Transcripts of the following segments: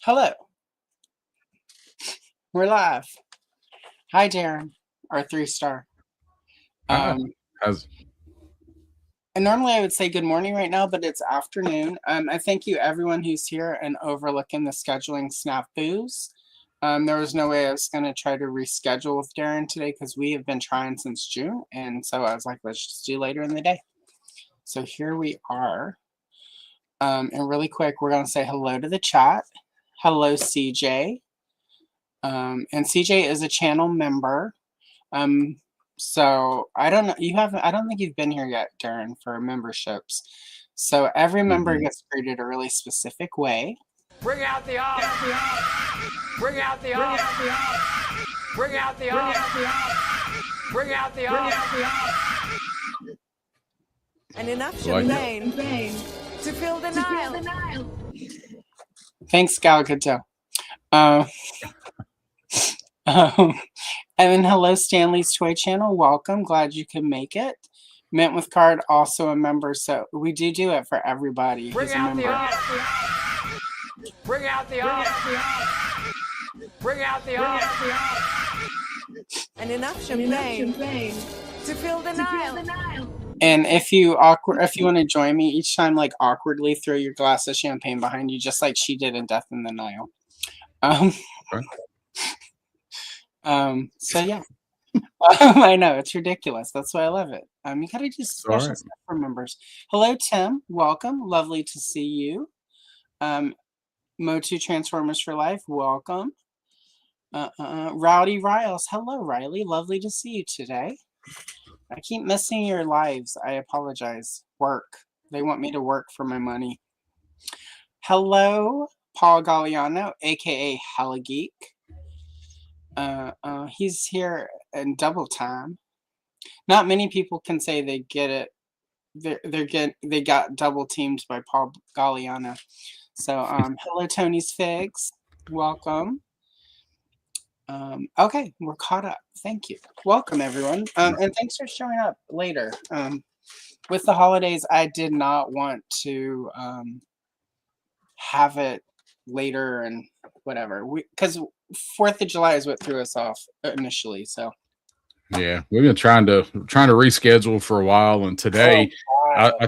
Hello, we're live. Hi, Darin, our 3-star. Hi. Um, How's and normally I would say good morning right now, but it's afternoon. I thank you everyone who's here and overlooking the scheduling snafus. There was no way I was going to try to reschedule with Darin today because we have been trying since June, and so I was like, let's just do later in the day. So here we are. And really quick, we're going to say hello to the chat. Hello, CJ. And CJ is a channel member. So I don't know, I don't think you've been here yet, Darin, for memberships. So every member gets treated a really specific way. Bring out the off. Bring out the off. Bring out the off. Bring out the off. And enough champagne to fill the Nile. Thanks, Gal Gadot. And then hello, Stanley's Toy Channel. Welcome. Glad you could make it. Mint with Card, also a member. So we do it for everybody who's a member. Bring out the off. Bring out the off. And enough champagne to fill the Nile. And if you want to join me each time, like awkwardly throw your glass of champagne behind you, just like she did in Death in the Nile. So yeah. I know, it's ridiculous. That's why I love it. You gotta do special stuff for members. Hello, Tim. Welcome. Lovely to see you. Motu Transformers for Life. Welcome. Rowdy Riles. Hello, Riley. Lovely to see you today. I keep missing your lives. I apologize. Work. They want me to work for my money. Hello, Paul Galliano, aka Hella Geek. He's here in double time. Not many people can say they get it. They got double teamed by Paul Galliano. So hello, Tony's Figs. Welcome. Okay, we're caught up. Thank you. Welcome, everyone. And thanks for showing up later. With the holidays, I did not want to have it later and whatever. Because 4th of July is what threw us off initially. So yeah, we've been trying to reschedule for a while, and today I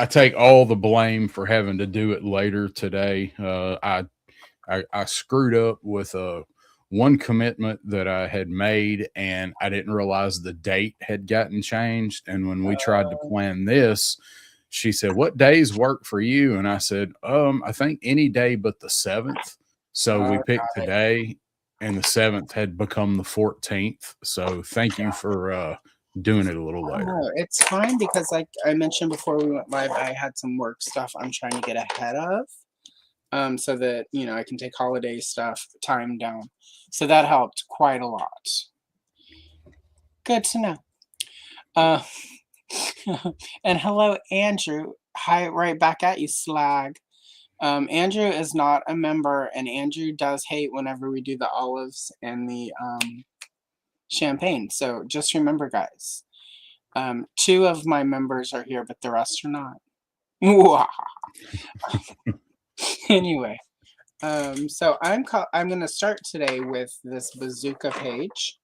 take all the blame for having to do it later today. I screwed up with one commitment that I had made, and I didn't realize the date had gotten changed. And when we tried to plan this, she said, "What days work for you?" And I said, I think any day but the 7th. So we picked today, and the 7th had become the 14th. So thank you for doing it a little later. It's fine because, like I mentioned before we went live, I had some work stuff I'm trying to get ahead of, so that I can take holiday stuff time down. So that helped quite a lot. Good to know. And hello, Andrew. Hi, right back at you, slag. Andrew is not a member, and Andrew does hate whenever we do the olives and the champagne. So just remember, guys, 2 of my members are here, but the rest are not. Anyway, so I'm going to start today with this bazooka page.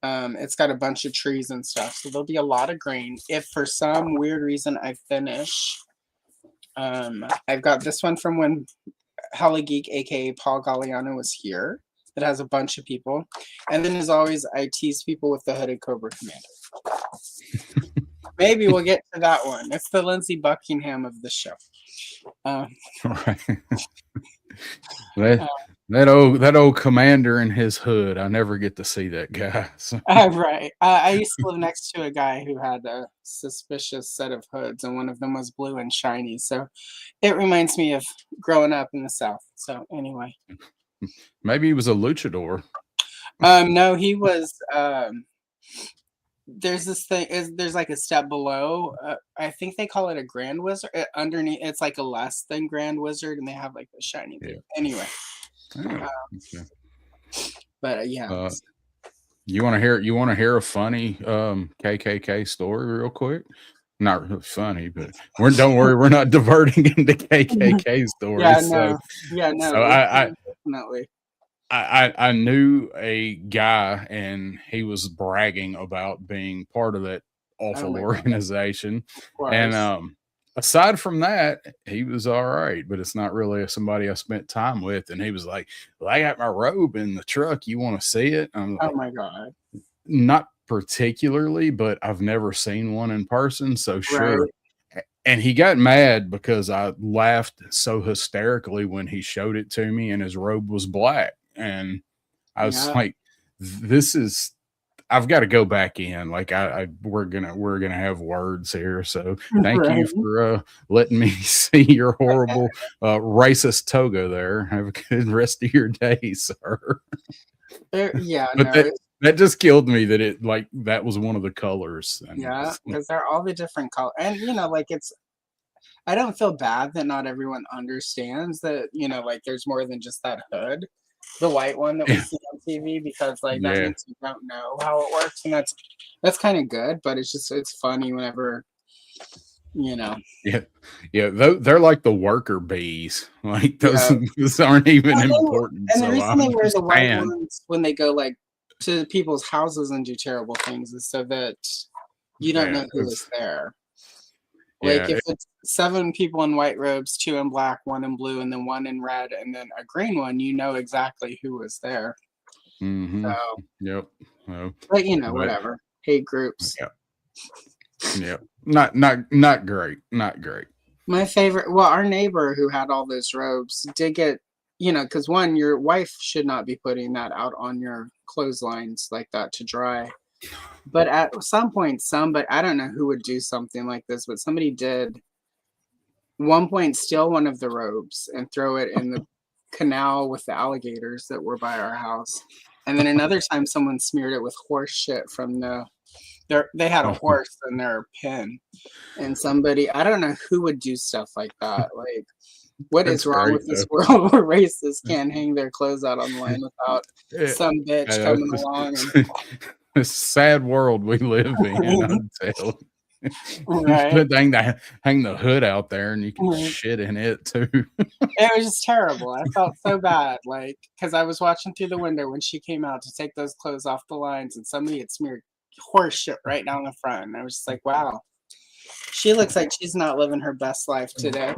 It's got a bunch of trees and stuff, so there'll be a lot of green. If for some weird reason I finish, I've got this one from when Hella Geek, aka Paul Galliano, was here. It has a bunch of people, and then as always, I tease people with the Hooded Cobra Commander. Maybe we'll get to that one. It's the Lindsey Buckingham of the show. Right. That old commander in his hood. I never get to see that guy. So. Right. I used to live next to a guy who had a suspicious set of hoods, and one of them was blue and shiny. So it reminds me of growing up in the South. So anyway. Maybe he was a luchador. No, he was. There's this thing. There's like a step below. I think they call it a Grand Wizard. Underneath, it's like a less than Grand Wizard, and they have like the shiny. Yeah. Anyway. Okay. But yeah. You want to hear a funny KKK story real quick? not really funny, but don't worry, we're not diverting into KKK stories. Yeah, so, no. Yeah, no. so Definitely. I knew a guy, and he was bragging about being part of that awful my God. organization. Of course. And aside from that, he was all right, but it's not really somebody I spent time with. And he was like, "Well, I got my robe in the truck. You want to see it?" I'm like, Oh my God. not particularly, but I've never seen one in person, so sure. Right. And he got mad because I laughed so hysterically when he showed it to me and his robe was black. And I was like, this is, I've got to go back in. Like we're gonna have words here. So thank you for letting me see your horrible racist toga there. Have a good rest of your day, sir. Yeah, but no. That just killed me that it like that was one of the colors. And yeah, because they're all the different colors. And like I don't feel bad that not everyone understands that, like there's more than just that hood. The white one that we see on TV, because like that means you don't know how it works, and that's kind of good, but it's funny whenever they're like the worker bees, like those aren't even important. And the reason they wear the white ones when they go like to people's houses and do terrible things is so that you don't know who is there. Like if it's 7 people in white robes, 2 in black, 1 in blue, and then 1 in red, and then a green one, you know exactly who was there. Mm-hmm. So, yep. But whatever. Hate groups. Yep. Not great. Not great. My favorite. Well, our neighbor who had all those robes did get, because one, your wife should not be putting that out on your clotheslines like that to dry. But at some point, but I don't know who would do something like this, but somebody did one point steal one of the robes and throw it in the canal with the alligators that were by our house. And then another time someone smeared it with horse shit from they had a horse in their pen. And somebody, I don't know who would do stuff like that. Like, what is wrong with this world where racists can't hang their clothes out on the line without some bitch coming along and this sad world we live in, I'm telling you. Right. Hang the hood out there and you can shit in it too. It was just terrible. I felt so bad, like, because I was watching through the window when she came out to take those clothes off the lines, and somebody had smeared horse shit right down the front. And I was just like, wow, she looks like she's not living her best life today.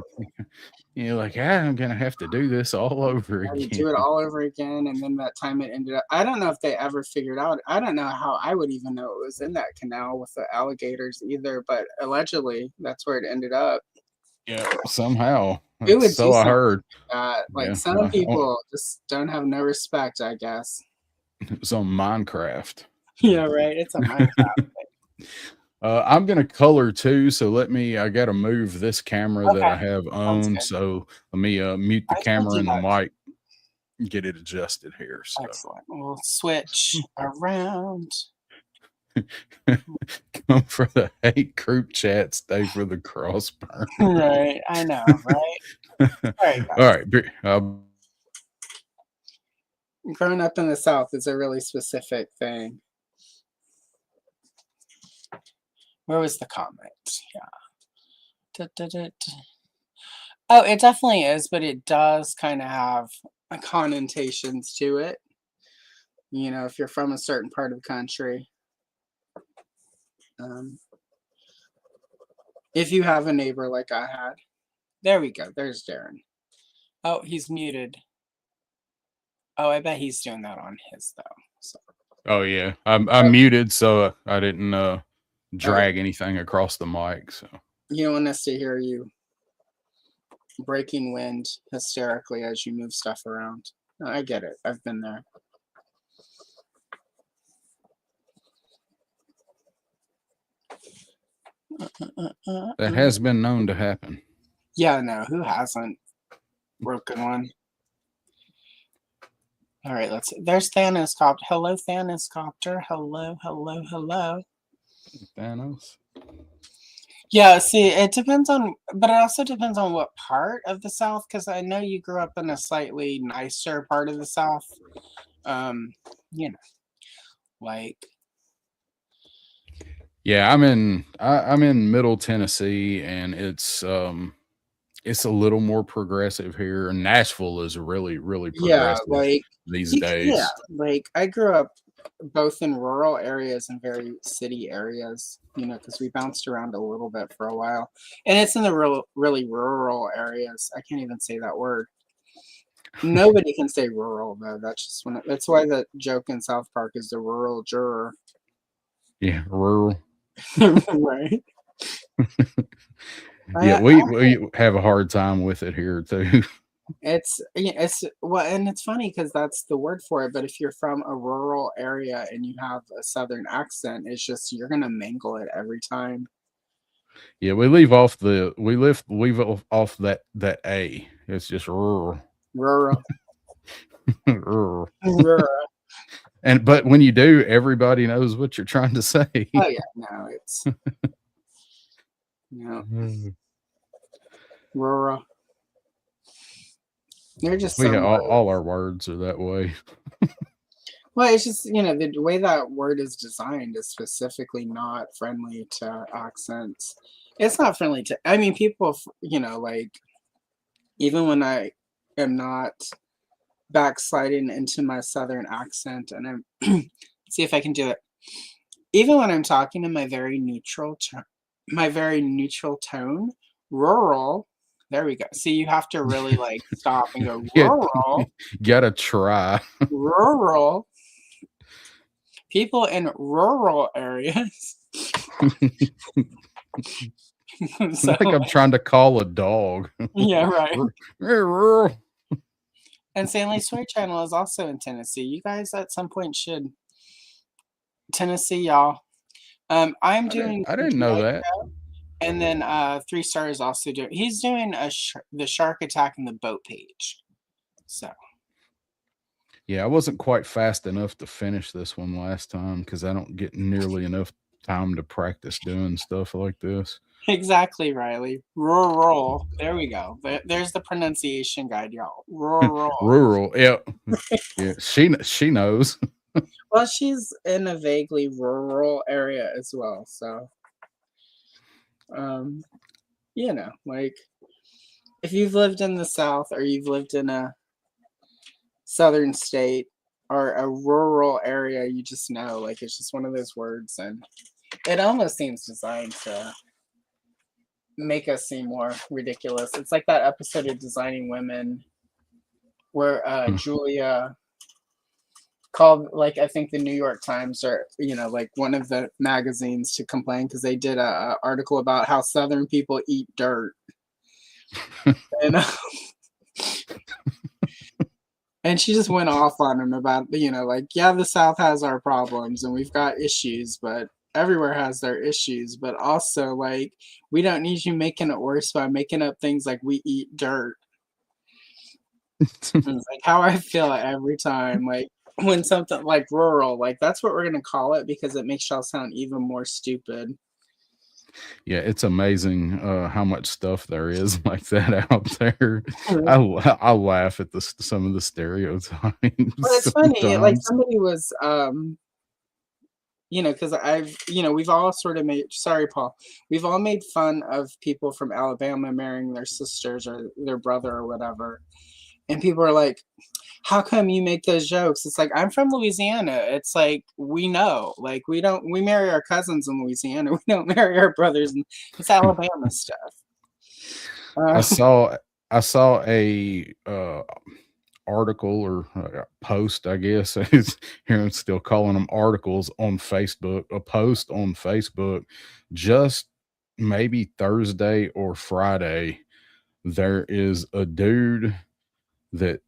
You're like, I'm gonna have to do this all over again. Do it all over again, and then that time it ended up. I don't know if they ever figured out. I don't know how I would even know it was in that canal with the alligators either. But allegedly, that's where it ended up. Yeah, somehow. It would so I heard. Some people just don't have no respect, I guess. It was on Minecraft. Yeah, right. It's a Minecraft thing. I'm gonna color too, so I gotta move this camera that I have on. So let me mute the camera and the mic, get it adjusted here. So. Excellent. We'll switch around. Come for the hate group chat, stay for the cross burn. Right, I know, right? All right. Growing up in the South is a really specific thing. Where was the comment? Yeah. Oh, it definitely is, but it does kind of have connotations to it. If you're from a certain part of the country. If you have a neighbor like I had. There we go. There's Darin. Oh, he's muted. Oh, I bet he's doing that on his, though. So. Oh, yeah. I'm muted, so I didn't drag anything across the mic. So you don't want us to hear you breaking wind hysterically as you move stuff around. I get it. I've been there. That has been known to happen. Yeah, no, who hasn't broken one? All right, there's Thanos Copter. Hello, Thanos Copter. Hello. Thanos. Yeah, see, it depends but it also depends on what part of the South, because I know you grew up in a slightly nicer part of the South. Yeah, Yeah, I'm in Middle Tennessee, and it's a little more progressive here. And Nashville is really, really Yeah, progressive like these yeah, days. like I grew up both in rural areas and very city areas, because we bounced around a little bit for a while. And it's in the really rural areas. I can't even say that word. Nobody can say rural though. That's just that's why the joke in South Park is the rural juror. Yeah, rural. Right. Yeah, I, we have a hard time with it here too. it's well, and it's funny because that's the word for it. But if you're from a rural area and you have a southern accent, it's just you're gonna mangle it every time. Yeah, we leave off that A. It's just rural. Rural, Rural. rural. But when you do, everybody knows what you're trying to say. Oh yeah, no, it's rural. They're just We some all words. our words are that way. Well, it's just the way that word is designed is specifically not friendly to accents. It's not friendly to. I mean, people. Like even when I am not backsliding into my southern accent, and I'm see if I can do it. Even when I'm talking in my very neutral tone, rural. There we go. See, you have to really like stop and go Yeah, rural, gotta try. rural. People in rural areas. It's like I'm trying to call a dog. Yeah, right. Rural. And Stanley Swear Channel is also in Tennessee. You guys at some point should. Tennessee, y'all. I'm doing I didn't know that. and then 3 Star is also doing. He's doing the shark attack in the boat page. So Yeah, I wasn't quite fast enough to finish this one last time because I don't get nearly enough time to practice doing stuff like this. exactly, Riley. Rural. There we go. There's the pronunciation guide, y'all. Rural. Rural. Yeah. Yeah. She knows. Well, she's in a vaguely rural area as well, so like if you've lived in the South or you've lived in a southern state or a rural area, you just know, like it's just one of those words, and it almost seems designed to make us seem more ridiculous. It's like that episode of Designing Women where Julia called, like, I think the New York Times or like one of the magazines to complain because they did a article about how Southern people eat dirt, and and she just went off on him about like, yeah, the South has our problems and we've got issues, but everywhere has their issues, but also like we don't need you making it worse by making up things like we eat dirt. It's like how I feel every time, like when something like rural, like that's what we're gonna call it because it makes y'all sound even more stupid. Yeah, it's amazing how much stuff there is like that out there. I laugh at some of the stereotypes. Well, it's funny, like sometimes. somebody was because we've all sort of made, sorry, Paul, we've all made fun of people from Alabama marrying their sisters or their brother or whatever. And people are like, how come you make those jokes? It's like, I'm from Louisiana. It's like, we know, like, we marry our cousins in Louisiana. We don't marry our brothers. And it's Alabama stuff. I saw a article or post, I guess. Here I'm still calling them articles on Facebook. A post on Facebook just maybe Thursday or Friday. There is a dude that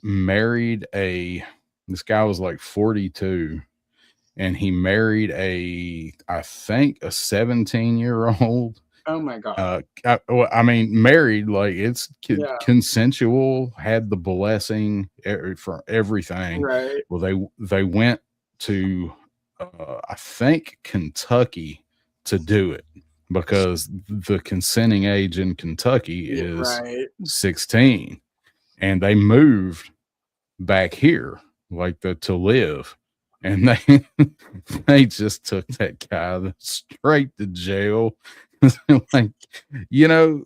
married this guy was like 42 and he married I think a 17-year-old. Oh my God. I mean, married, like it's consensual, had the blessing for everything. Right. Well, they went to, I think Kentucky to do it because the consenting age in Kentucky is 16. And they moved back here, like to live. and they just took that guy straight to jail. Like, you know,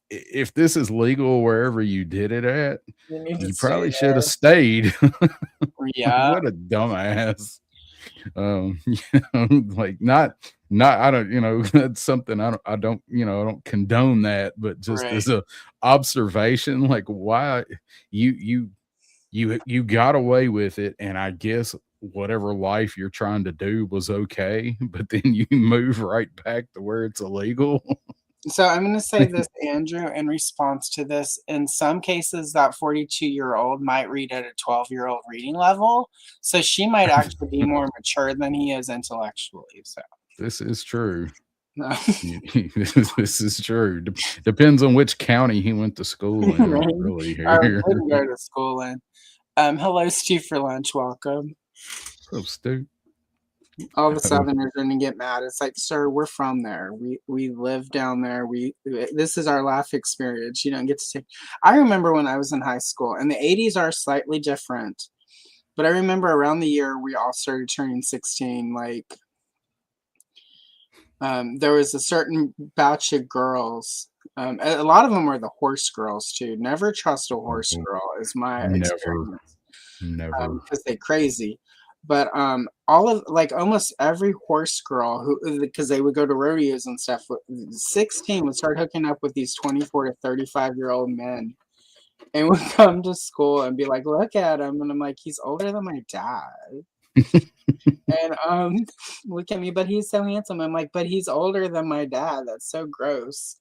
if this is legal wherever you did it at, you probably should have stayed. Yeah. What a dumbass. You know, like not I don't, you know, that's something I don't, you know, I don't condone that, but just as a observation, like why you got away with it, and I guess whatever life you're trying to do was okay, but then you move right back to where it's illegal. So I'm going to say this, Andrew, in response to this. In some cases, that 42-year-old might read at a 12-year-old reading level. So she might actually be more mature than he is intellectually. So this is true. This is true. Depends on which county he went to school in. Right? Really, Or here. didn't go to school in. Hello, Stu for lunch. Welcome. Oh, Stu. All the Southerners are gonna get mad. It's like, sir, we're from there. We live down there. This is our life experience. You don't get to take. I remember when I was in high school, and the 80s are slightly different, but I remember around the year we all started turning 16. Like, there was a certain batch of girls. A lot of them were the horse girls too. Never trust a horse girl is my experience. Never. Because they're crazy. But all of, like, almost every horse girl who, because they would go to rodeos and stuff, 16 would start hooking up with these 24 to 35-year-old men, and would come to school and be like, "Look at him," and I'm like, "He's older than my dad." And look at me, but he's so handsome. I'm like, "But he's older than my dad. That's so gross.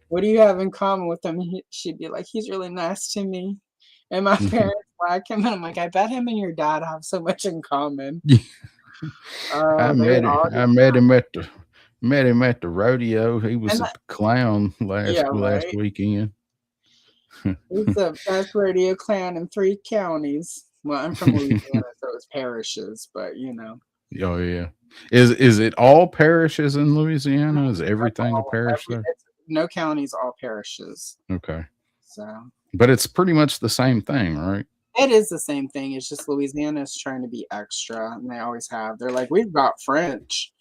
What do you have in common with him?" She'd be like, "He's really nice to me." And my parents like him, and I'm like, I bet him and your dad have so much in common. I met him at the rodeo. He was a clown last weekend. He's the best rodeo clown in 3 counties. Well, I'm from Louisiana, so it's parishes, but you know. Oh yeah. Is it all parishes in Louisiana? Is everything a parish there? No counties, all parishes. Okay. So. But it's pretty much the same thing, right? It is the same thing. It's just Louisiana is trying to be extra, and they always have. They're like, we've got French.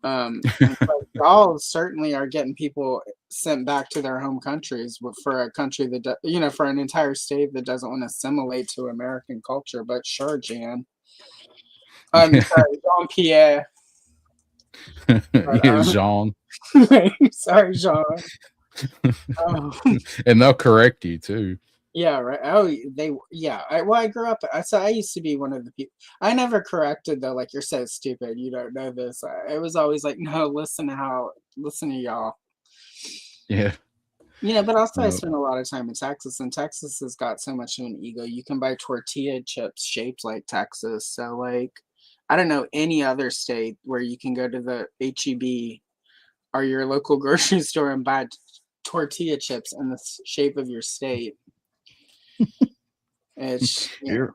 Y'all certainly are getting people sent back to their home countries for a country that, for an entire state that doesn't want to assimilate to American culture. But sure, Jan. Sorry, Jean-Pierre. Jean. Sorry, Jean. And they'll correct you too. Yeah, right. Oh, I grew up. So I used to be one of the people. I never corrected though. Like, you're so stupid. You don't know this. It was always like, no, listen to y'all. Yeah. But also I spent a lot of time in Texas, and Texas has got so much of an ego. You can buy tortilla chips shaped like Texas. So, like, I don't know any other state where you can go to the HEB or your local grocery store and buy tortilla chips in the shape of your state. It's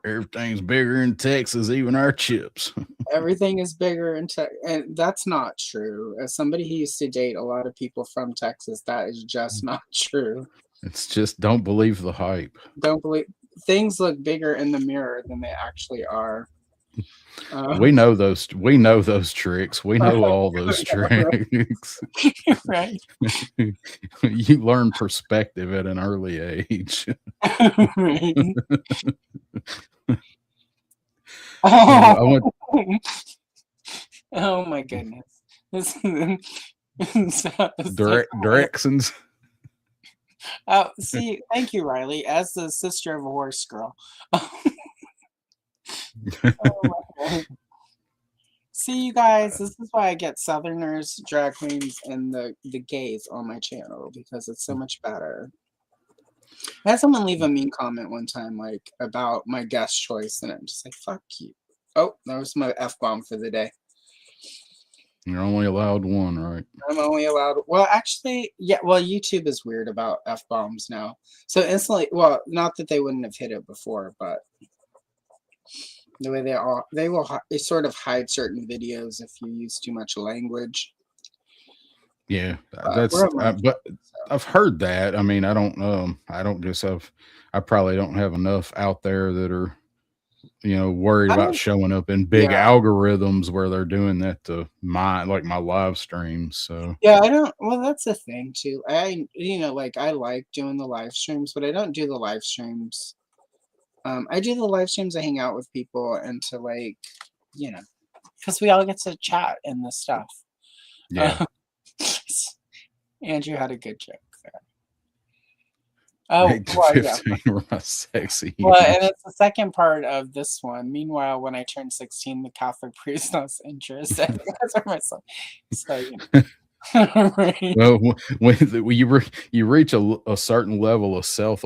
everything's bigger in Texas, even our chips. Everything is bigger in Texas, and that's not true. As somebody who used to date a lot of people from Texas, that is just not true. It's just, don't believe the hype. Don't believe things look bigger in the mirror than they actually are. We know those tricks. We know all those tricks. Right. You learn perspective at an early age. Oh my goodness. Directions. Oh, see, thank you, Riley, as the sister of a horse girl. Oh, see, you guys, this is why I get Southerners, drag queens, and the gays on my channel, because it's so much better. I had someone leave a mean comment one time, like, about my guest choice, and I'm just like, fuck you. Oh, that was my F-bomb for the day. You're only allowed one, right? I'm only allowed, well, actually, yeah, well, YouTube is weird about F-bombs now. So instantly, well, not that they wouldn't have hit it before, but the way they sort of hide certain videos if you use too much language. Yeah, but I've heard that. I mean, I probably don't have enough out there that are worried about showing up in big Yeah. algorithms where they're doing that to my live streams. So Yeah, I don't. Well, that's the thing too. I like doing the live streams, but I don't do the live streams. I do the live streams to hang out with people and to because we all get to chat and this stuff. yeah. Andrew had a good joke there. Oh, 8 to well, yeah. 15 were my sexy Well, years. and it's the second part of this one. Meanwhile, when I turned 16, the Catholic priest lost interest. That's what my son. So, right. Well, when you reach a certain level of self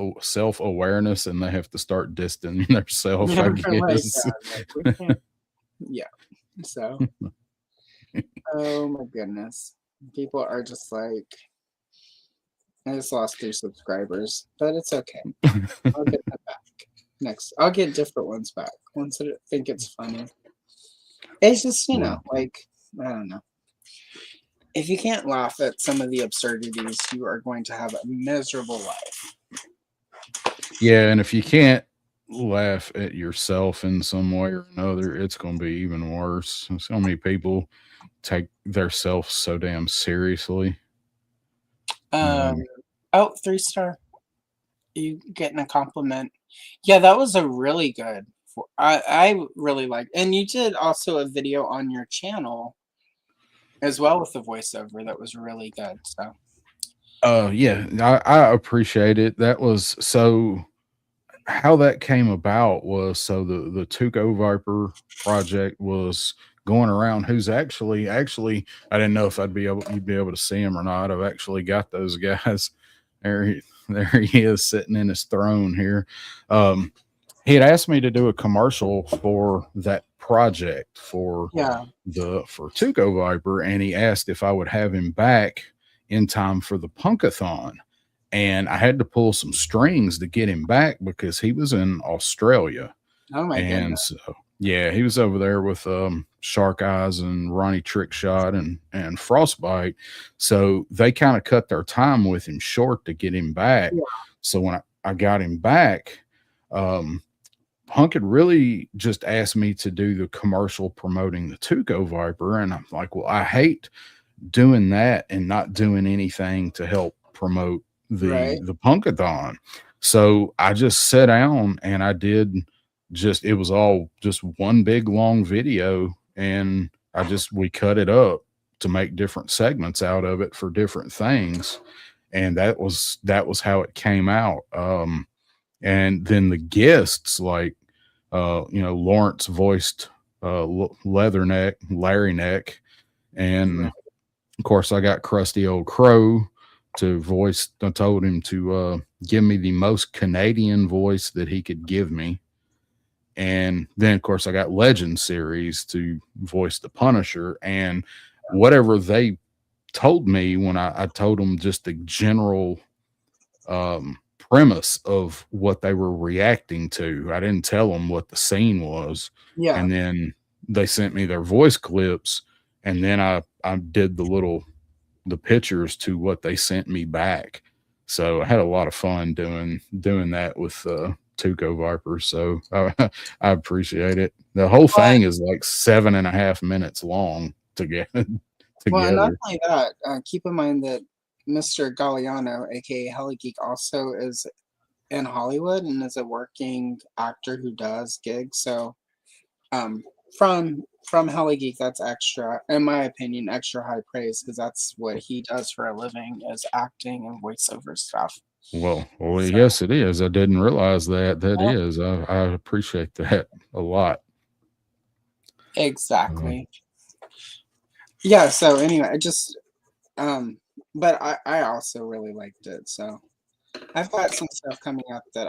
awareness, and they have to start distancing themselves, I guess. We can't. Yeah. So, oh my goodness, people are just like, I just lost 3 subscribers, but it's okay. I'll get that back next. I'll get different ones back. Ones that think it's funny. It's just I don't know. If you can't laugh at some of the absurdities, you are going to have a miserable life. Yeah, and if you can't laugh at yourself in some way or another, it's going to be even worse. So many people take their self so damn seriously. 3-star. You getting a compliment? Yeah, that was a really good. I really liked, and you did also a video on your channel as well with the voiceover that was really good. So yeah, I appreciate it. That was so. How that came about was so the Tuco Viper project was going around. Who's actually I didn't know if you'd be able to see him or not. I've actually got those guys. There he is sitting in his throne here. He had asked me to do a commercial for that project for Tuco Viper, and he asked if I would have him back in time for the Punkathon. And I had to pull some strings to get him back because he was in Australia. Oh my goodness. So yeah, he was over there with Shark Eyes and Ronnie Trickshot and Frostbite. So they kind of cut their time with him short to get him back. Yeah. So when I got him back, Punk had really just asked me to do the commercial promoting the Tuco Viper. And I'm like, well, I hate doing that and not doing anything to help promote the Punkathon. So I just sat down and I did it was all just one big long video, and we cut it up to make different segments out of it for different things. And that was how it came out. And then the guests, like Lawrence voiced Leatherneck, Larry Neck, and of course I got Krusty Old Crow to voice. I told him to give me the most Canadian voice that he could give me. And then, of course, I got Legend Series to voice the Punisher. And whatever they told me when I told them just the general premise of what they were reacting to, I didn't tell them what the scene was. Yeah. And then they sent me their voice clips, and then I did the pictures to what they sent me back. So I had a lot of fun doing that with Tuco Viper. So I appreciate it. The whole thing is like 7.5 minutes long together. Well, not only that, keep in mind that Mr. Galliano, aka Heli Geek, also is in Hollywood and is a working actor who does gigs. So from Heli Geek, that's extra, in my opinion, extra high praise, because that's what he does for a living, is acting and voiceover stuff. Well, yes, it is. I didn't realize that. Is. I appreciate that a lot. Exactly. Yeah. So anyway, I just, but I also really liked it. So I've got some stuff coming up that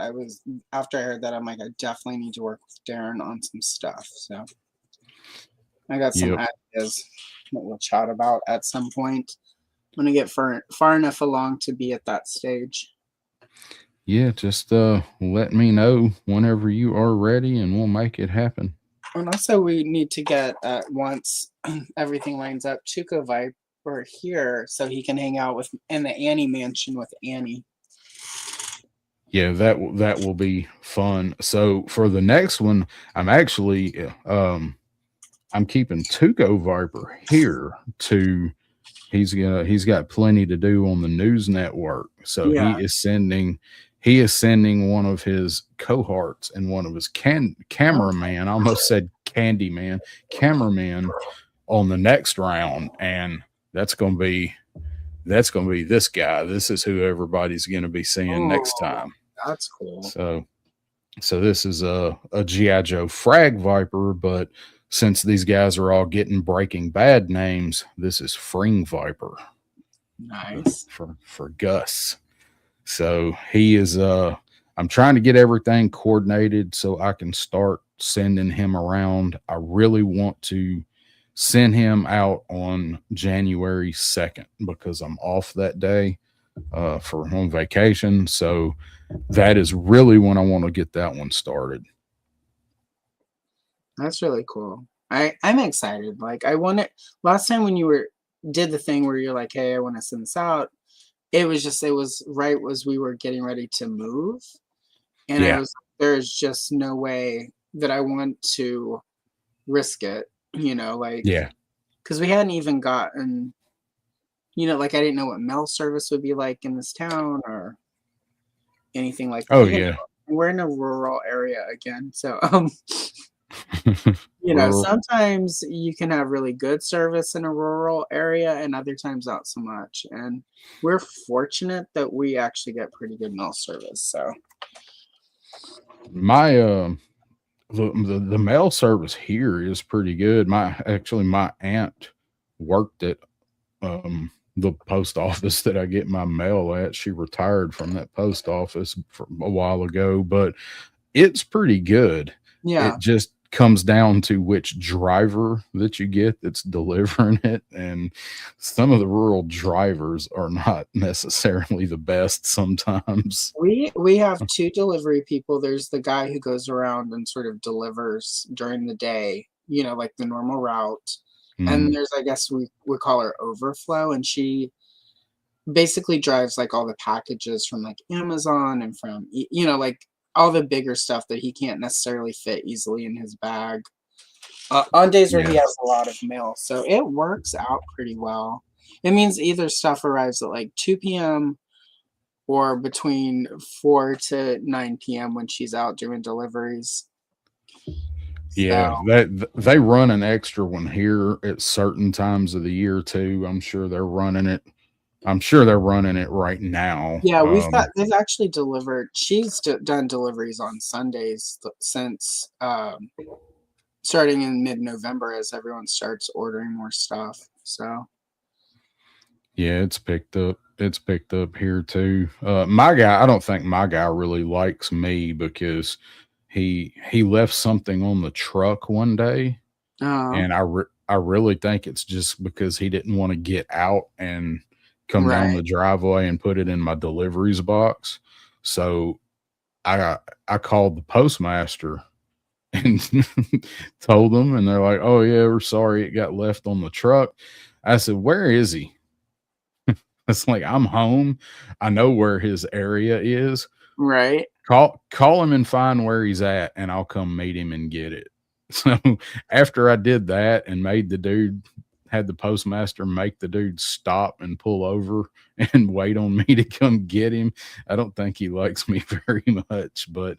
after I heard that, I'm like, I definitely need to work with Darin on some stuff. So I got some ideas that we'll chat about at some point when I get far enough along to be at that stage. Yeah, just let me know whenever you are ready, and we'll make it happen. And also, we need to get once everything lines up, Tuco Viper here, so he can hang out in the Annie mansion with Annie. Yeah, that will be fun. So for the next one, I'm actually I'm keeping Tuco Viper here to he's got plenty to do on the news network. So Yeah. he is sending one of his cohorts and one of his cameraman, I almost said Candyman, cameraman on the next round, and that's gonna be this guy. This is who everybody's gonna be seeing next time. That's cool. So this is a G.I. Joe Frag Viper, but since these guys are all getting Breaking Bad names, this is Fring Viper. Nice. For Gus. So he is I'm trying to get everything coordinated so I can start sending him around. I really want to send him out on January 2nd because I'm off that day for home vacation. So that is really when I want to get that one started. That's really cool. I'm excited. Like I want it. Last time when you did the thing where you're like, hey, I want to send this out. It was right as we were getting ready to move. And Yeah. there's just no way that I want to risk it, like, Yeah. because we hadn't even gotten, like I didn't know what mail service would be like in this town or anything like that. Oh yeah. We're in a rural area again. So, Rural. sometimes you can have really good service in a rural area and other times not so much. And we're fortunate that we actually get pretty good mail service. So My the mail service here is pretty good. My aunt worked at the post office that I get my mail at. She retired from that post office a while ago, but it's pretty good. yeah. It just comes down to which driver that you get that's delivering it, and some of the rural drivers are not necessarily the best sometimes. We have two delivery people. There's the guy who goes around and sort of delivers during the day, like the normal route. And there's, I guess we call her Overflow, and she basically drives like all the packages from like Amazon and from, like all the bigger stuff that he can't necessarily fit easily in his bag on days where he has a lot of mail. So it works out pretty well. It means either stuff arrives at like 2 p.m. or between 4 to 9 p.m. when she's out doing deliveries. Yeah, they run an extra one here at certain times of the year too. I'm sure they're running it right now. Yeah, they've actually delivered. She's done deliveries on Sundays since starting in mid-November as everyone starts ordering more stuff. So yeah, it's picked up. It's picked up here too. My guy, I don't think my guy really likes me because he left something on the truck one day, and I really think it's just because he didn't want to get out and come down the driveway and put it in my deliveries box. So I called the postmaster and told them, and they're like, "Oh yeah, we're sorry, it got left on the truck." I said, "Where is he?" It's like, I'm home. I know where his area is. Right. Call him and find where he's at, and I'll come meet him and get it. So after I did that and had the postmaster make the dude stop and pull over and wait on me to come get him, I don't think he likes me very much, but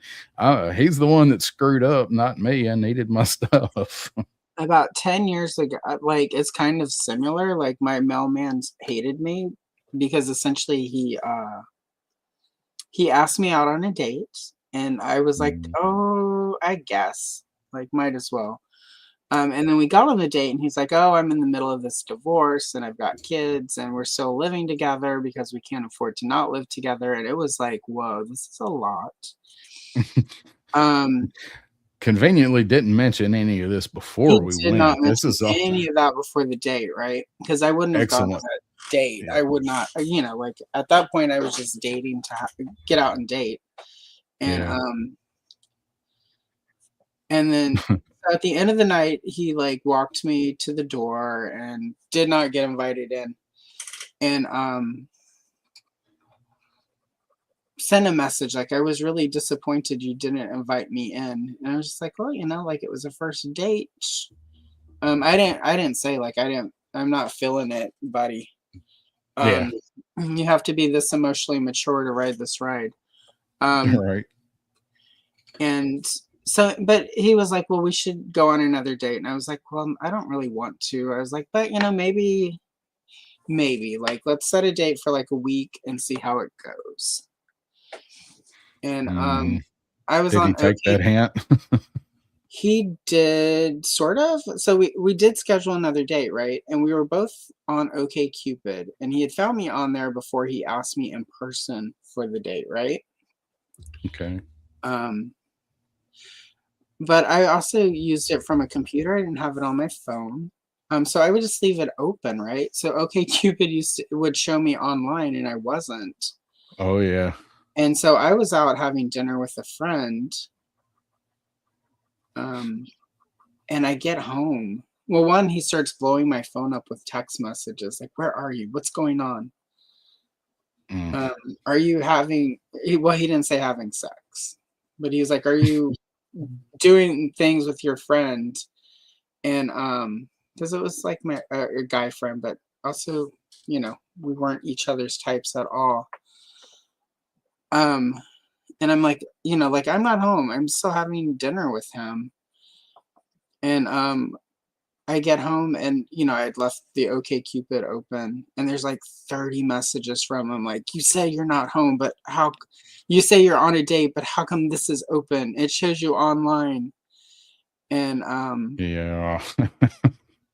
he's the one that screwed up, not me. I needed my stuff. About 10 years ago, like it's kind of similar. Like my mailman hated me because essentially he asked me out on a date, and I was like, oh, I guess, like, might as well. And then we got on the date, and he's like, oh, I'm in the middle of this divorce, and I've got kids, and we're still living together because we can't afford to not live together. And it was like, whoa, this is a lot. Conveniently didn't mention any of this before we went. Not mention any of that before the date, right? Because I wouldn't have gone on that date. Yeah. I would not, like at that point I was just dating to get out and date. And and then at the end of the night he like walked me to the door and did not get invited in. And sent a message like, I was really disappointed you didn't invite me in. And I was just like, well, like it was a first date. I didn't say like I'm not feeling it, buddy. Yeah. You have to be this emotionally mature to ride this ride. Right. And so, but he was like, well, we should go on another date. And I was like, well, I don't really want to. I was like, but maybe like, let's set a date for like a week and see how it goes. And I was Did on he take that hint? He did sort of. So we did schedule another date, right? And we were both on OkCupid, and he had found me on there before he asked me in person for the date, right? Okay. But I also used it from a computer. I didn't have it on my phone. So I would just leave it open, right? So OkCupid would show me online, and I wasn't. Oh yeah. And so I was out having dinner with a friend. And I get home. Well, one, he starts blowing my phone up with text messages like, where are you? What's going on? Are you having, well, he didn't say having sex, but he was like, are you doing things with your friend? And because it was like my a guy friend, but also, we weren't each other's types at all. And I'm like, like, I'm not home. I'm still having dinner with him. And I get home and, I'd left the OkCupid open and there's like 30 messages from him. Like, you say you're not home, but you say you're on a date, but how come this is open? It shows you online. And yeah.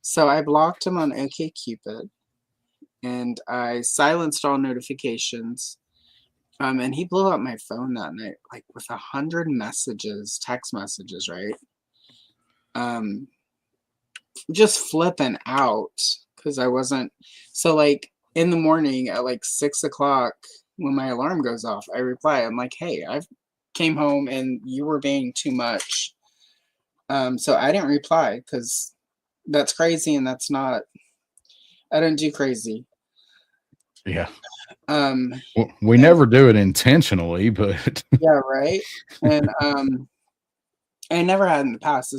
so I blocked him on OkCupid and I silenced all notifications. And he blew up my phone that night, like with 100 messages, text messages, right? Just flipping out because I wasn't. So like in the morning at like 6 o'clock when my alarm goes off, I reply. I'm like, hey, I came home and you were being too much. So I didn't reply because that's crazy and that's not. I don't do crazy. Yeah. We never do it intentionally, but yeah, right. And I never had in the past.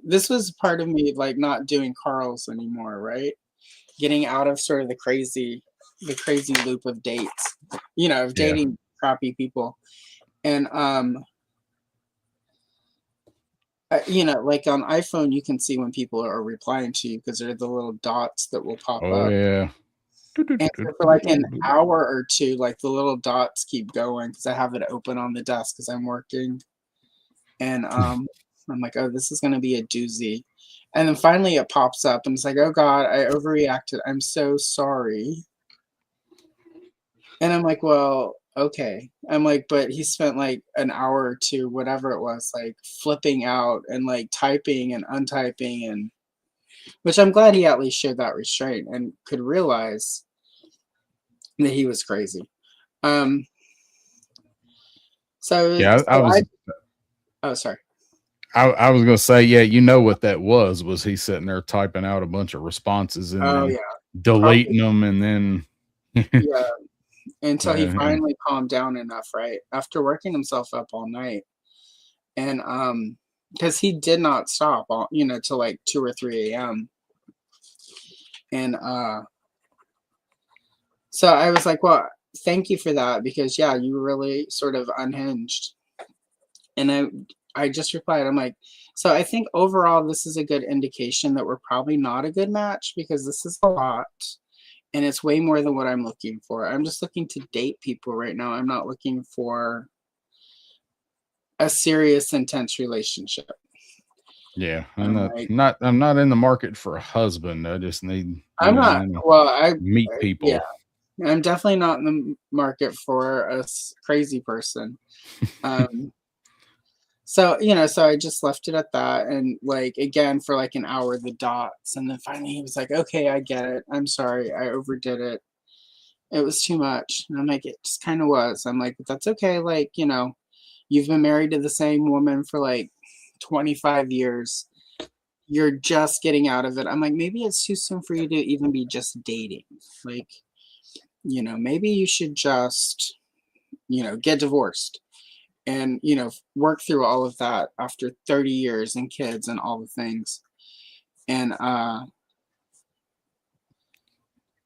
This was part of me like not doing Carl's anymore, right? Getting out of sort of the crazy loop of dates, of dating crappy people. And like on iPhone, you can see when people are replying to you because they're the little dots that will pop oh up. yeah. And for like an hour or two, like the little dots keep going because I have it open on the desk because I'm working. And I'm like, oh, this is going to be a doozy. And then finally it pops up and it's like, oh God, I overreacted. I'm so sorry. And I'm like, well, okay. I'm like, but he spent like an hour or two, whatever it was, like flipping out and like typing and untyping, and which I'm glad he at least showed that restraint and could realize that he was crazy. So yeah, oh, sorry. I was gonna say, yeah, what that was he sitting there typing out a bunch of responses and then deleting them and then yeah, until he finally calmed down enough, right? After working himself up all night. And because he did not stop all, till like 2 or 3 a.m. And so I was like, well, thank you for that, because you really sort of unhinged. And I just replied, I'm like, so I think overall this is a good indication that we're probably not a good match, because this is a lot and it's way more than what I'm looking for. I'm just looking to date people right now. I'm not looking for a serious, intense relationship. Yeah, I'm not in the market for a husband. I just need meet people. Yeah, I'm definitely not in the market for a crazy person. So I just left it at that, and like again for like an hour the dots, and then finally he was like, okay, I get it, I'm sorry, I overdid it, it was too much. And I'm like, it just kind of was. I'm like, but that's okay, like, you've been married to the same woman for like 25 years, you're just getting out of it. I'm like, maybe it's too soon for you to even be just dating, like, maybe you should just get divorced and, work through all of that after 30 years and kids and all the things. And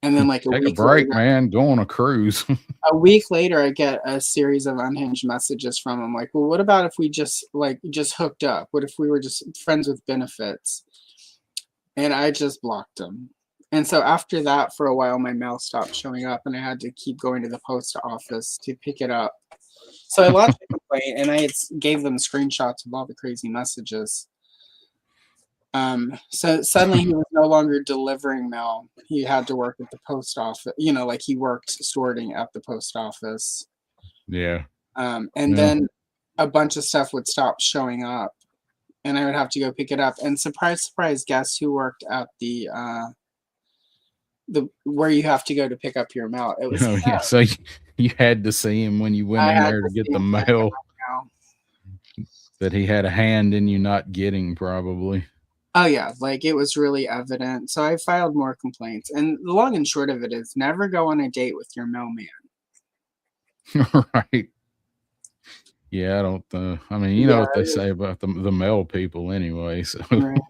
then like take a break, man. Go on a cruise. a week later, I get a series of unhinged messages from him. Like, well, what about if we just hooked up? What if we were just friends with benefits? And I just blocked him. And so after that, for a while, my mail stopped showing up and I had to keep going to the post office to pick it up. So I lodged a complaint and I gave them screenshots of all the crazy messages. So suddenly he was no longer delivering mail. He had to work at the post office, like he worked sorting at the post office. Yeah. Then a bunch of stuff would stop showing up and I would have to go pick it up. And surprise, surprise, guess who worked at the where you have to go to pick up your mail? It was yeah. So you had to see him when you went in there to get the mail that he had a hand in you not getting, probably. Oh yeah, like it was really evident. So I filed more complaints. And the long and short of it is never go on a date with your mailman. Right. Yeah, I don't I mean, you know what they say about the mail people anyway. So right.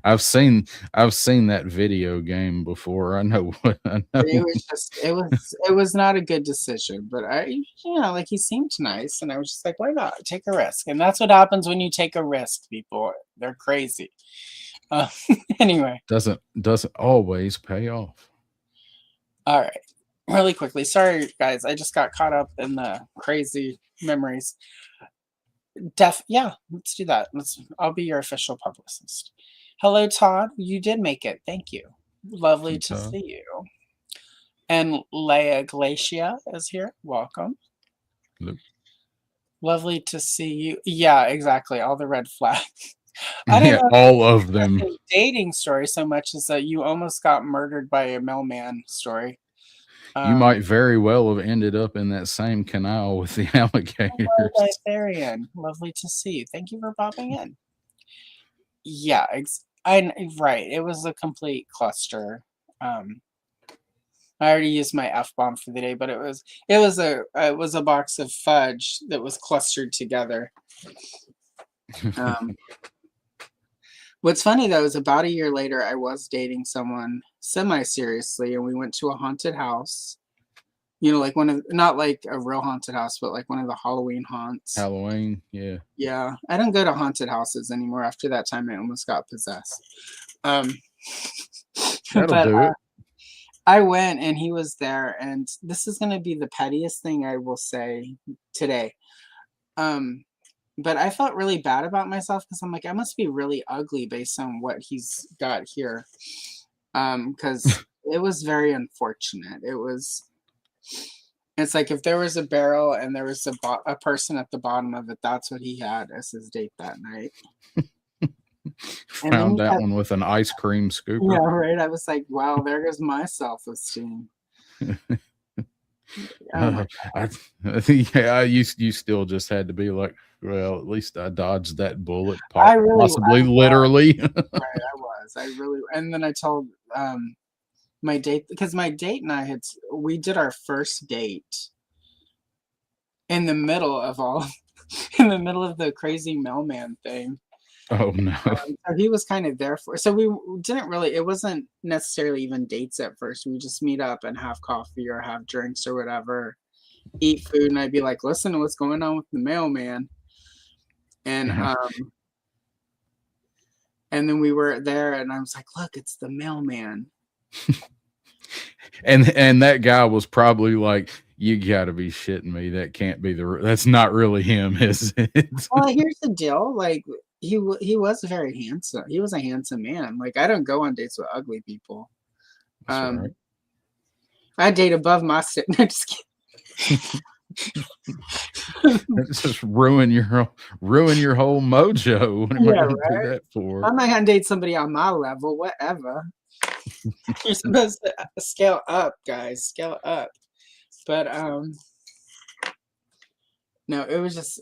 I've seen that video game before. I know. It was not a good decision, but like he seemed nice and I was just like, why not take a risk? And that's what happens when you take a risk, people. They're crazy. Anyway. Doesn't always pay off. All right. Really quickly. Sorry guys, I just got caught up in the crazy memories. Yeah, let's do that. I'll be your official publicist. Hello, Todd. You did make it. Thank you. Lovely to see you. And Leia Glacia is here. Welcome. Hello. Lovely to see you. Yeah, exactly. All the red flags. I don't know all of them. Dating story so much as that you almost got murdered by a mailman story. You might very well have ended up in that same canal with the alligators. Hello, Darin. Lovely to see you. Thank you for popping in. Yeah, right. It was a complete cluster. I already used my F-bomb for the day, but it was a box of fudge that was clustered together. What's funny though is about a year later, I was dating someone semi-seriously, and we went to a haunted house. Like not like a real haunted house, but like one of the Halloween haunts. Halloween, yeah. Yeah, I don't go to haunted houses anymore. After that time, I almost got possessed. That'll do it. I went and he was there, and this is going to be the pettiest thing I will say today. But I felt really bad about myself because I'm like, I must be really ugly based on what he's got here. Because it was very unfortunate. It's like if there was a barrel and there was a person at the bottom of it, that's what he had as his date that night. Found that one with an ice cream scooper. Yeah, right. I was like, wow, there goes my self-esteem. You still just had to be like, well, at least I dodged that bullet, possibly literally. Right, I was. And then I told my date, because my date and I we did our first date in the middle of the crazy mailman thing. Oh no. So he was kind of there so we didn't really, it wasn't necessarily even dates at first. We just meet up and have coffee or have drinks or whatever, eat food, and I'd be like, listen to what's going on with the mailman. And and then we were there and I was like, look, it's the mailman. and that guy was probably like, you gotta be shitting me. That can't be that's not really him, is it? Well, here's the deal. Like, he was very handsome. He was a handsome man. Like, I don't go on dates with ugly people. Right. I date above my stick. No, just kidding. That's just ruin your whole mojo. What am I gonna do that for? I'm not gonna date somebody on my level. Whatever. You're supposed to scale up, guys. Scale up. But no, it was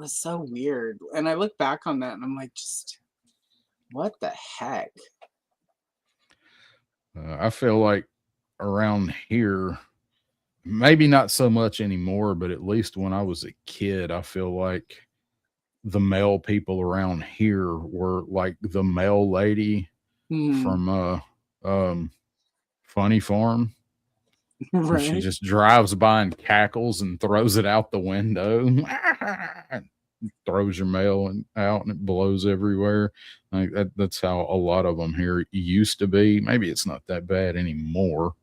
so weird. And I look back on that and I'm like, just what the heck? I feel like around here, maybe not so much anymore, but at least when I was a kid, I feel like the male people around here were like the mail lady Mhm. from um Funny Farm. And she Right. just drives by and cackles and throws it out the window. Throws your mail and out and it blows everywhere. Like that's how a lot of them here used to be. Maybe it's not that bad anymore.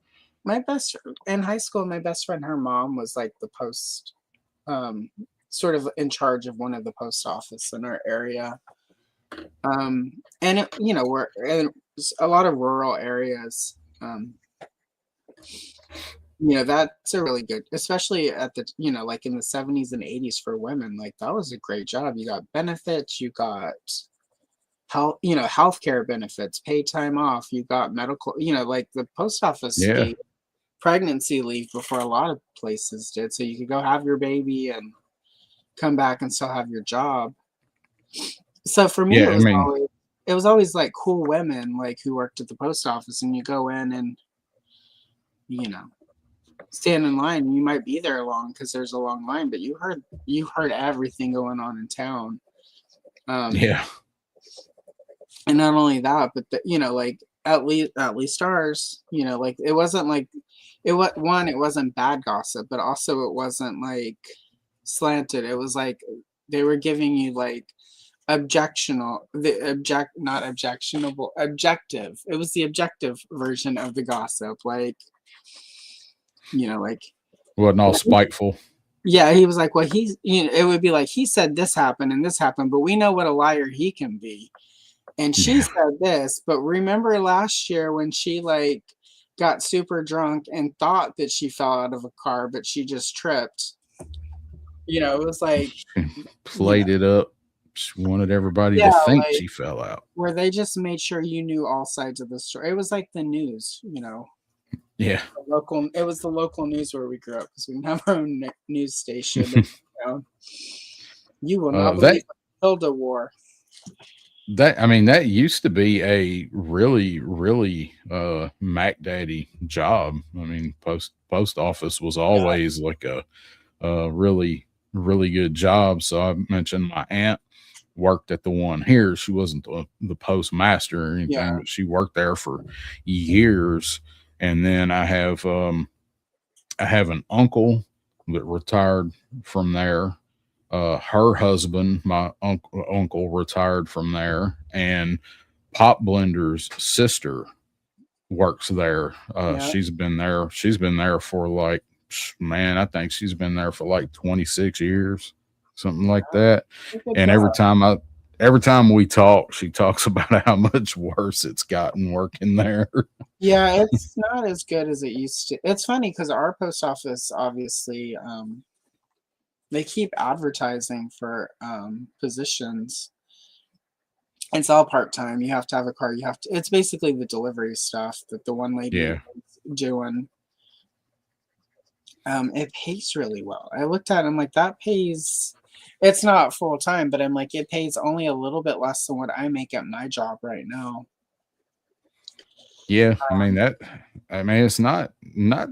My best in high school, my best friend, her mom was like the post, um, sort of in charge of one of the post office in our area. And it, we're in a lot of rural areas. That's a really good, especially at the, like in the 70s and 80s for women, like that was a great job. You got benefits, you got healthcare benefits, paid time off, you got medical, like the post office Yeah. gave pregnancy leave before a lot of places did. So you could go have your baby and come back and still have your job. So for me, Yeah. I mean, it was always like cool women like who worked at the post office, and you go in and you know stand in line, and you might be there long because there's a long line, but you heard everything going on in town. yeah. And not only that, but like at least ours, like it wasn't like it wasn't bad gossip, but also it wasn't like slanted. It was like they were giving you like not objectionable, objective. It was the objective version of the gossip, like like Wasn't all spiteful. yeah, he was like, well, it would be like he said this happened and this happened, but we know what a liar he can be. And she Yeah. said this, but remember last year when she like got super drunk and thought that she fell out of a car, but she just tripped. It was like, Played it up. She wanted everybody to yeah, think like she fell out. where they just made sure you knew all sides of the story. It was like the news, Yeah. It was the local news where we grew up because we didn't have our own news station. You will not believe Hilda War. That used to be a really, really Mac Daddy job. I mean, post office was always like a really, really good job. So I mentioned my aunt worked at the one here. She wasn't the postmaster or anything, but she worked there for years. And then I have an uncle that retired from there. Her husband, my uncle, retired from there, and Pop Blender's sister works there. She's been there. She's been there for like, man, I think she's been there for like 26 years, something like that. And every time we talk, she talks about how much worse it's gotten working there. Yeah, it's not as good as it used to. It's funny because our post office, obviously, they keep advertising for positions. It's all part-time. You have to have a car. It's basically the delivery stuff that the one lady is doing. It pays really well. I looked at it, I'm like, that pays, it's not full-time, but I'm like, it pays only a little bit less than what I make at my job right now. Yeah, it's not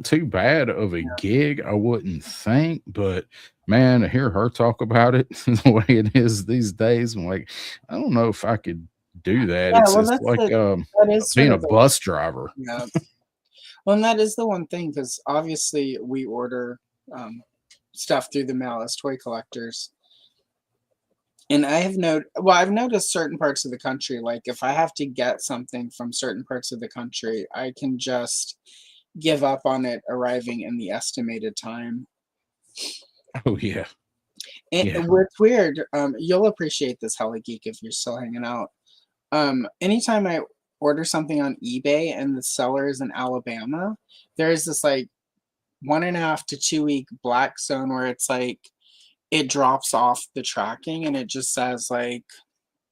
too bad of a gig, I wouldn't think, but man, to hear her talk about it the way it is these days, I'm like, I don't know if I could do that. Yeah, It's that's like that is being sort a of bus driver. Yeah. Well, and that is the one thing because obviously we order stuff through the mail as toy collectors. And I've noticed certain parts of the country, like if I have to get something from certain parts of the country, I can just give up on it arriving in the estimated time. Oh yeah. And what's weird, you'll appreciate this, Hella Geek, if you're still hanging out. Anytime I order something on eBay and the seller is in Alabama, there's this like 1.5 to 2 week black zone where it's like it drops off the tracking and it just says like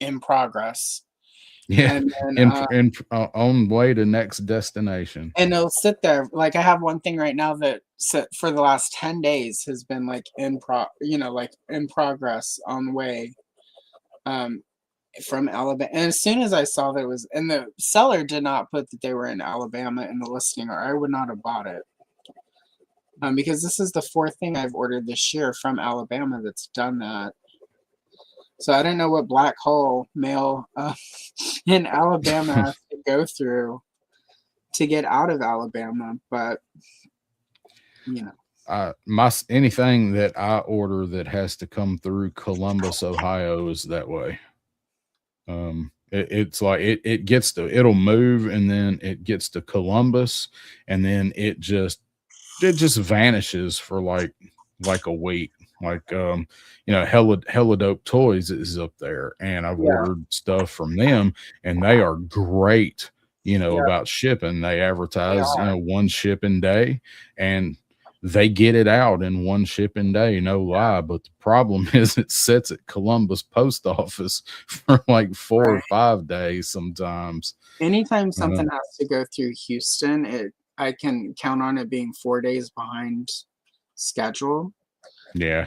in progress. Yeah, and then, on way to next destination. And it'll sit there. Like I have one thing right now that for the last 10 days has been like in progress on the way from Alabama. And as soon as I saw that it was, and the seller did not put that they were in Alabama in the listing, or I would not have bought it. because this is the fourth thing I've ordered this year from Alabama that's done that. So I don't know what black hole mail in Alabama has to go through to get out of Alabama, but you know. Anything that I order that has to come through Columbus, Ohio is that way. It's like it'll move and then it gets to Columbus and then it just vanishes for like a week. Like Hella Dope Toys is up there, and I've ordered stuff from them, and they are great. About shipping. They advertise, one shipping day, and they get it out in one shipping day, no lie. But the problem is it sits at Columbus post office for like 4 or 5 days sometimes. Anytime something has to go through Houston, I can count on it being 4 days behind schedule. Yeah.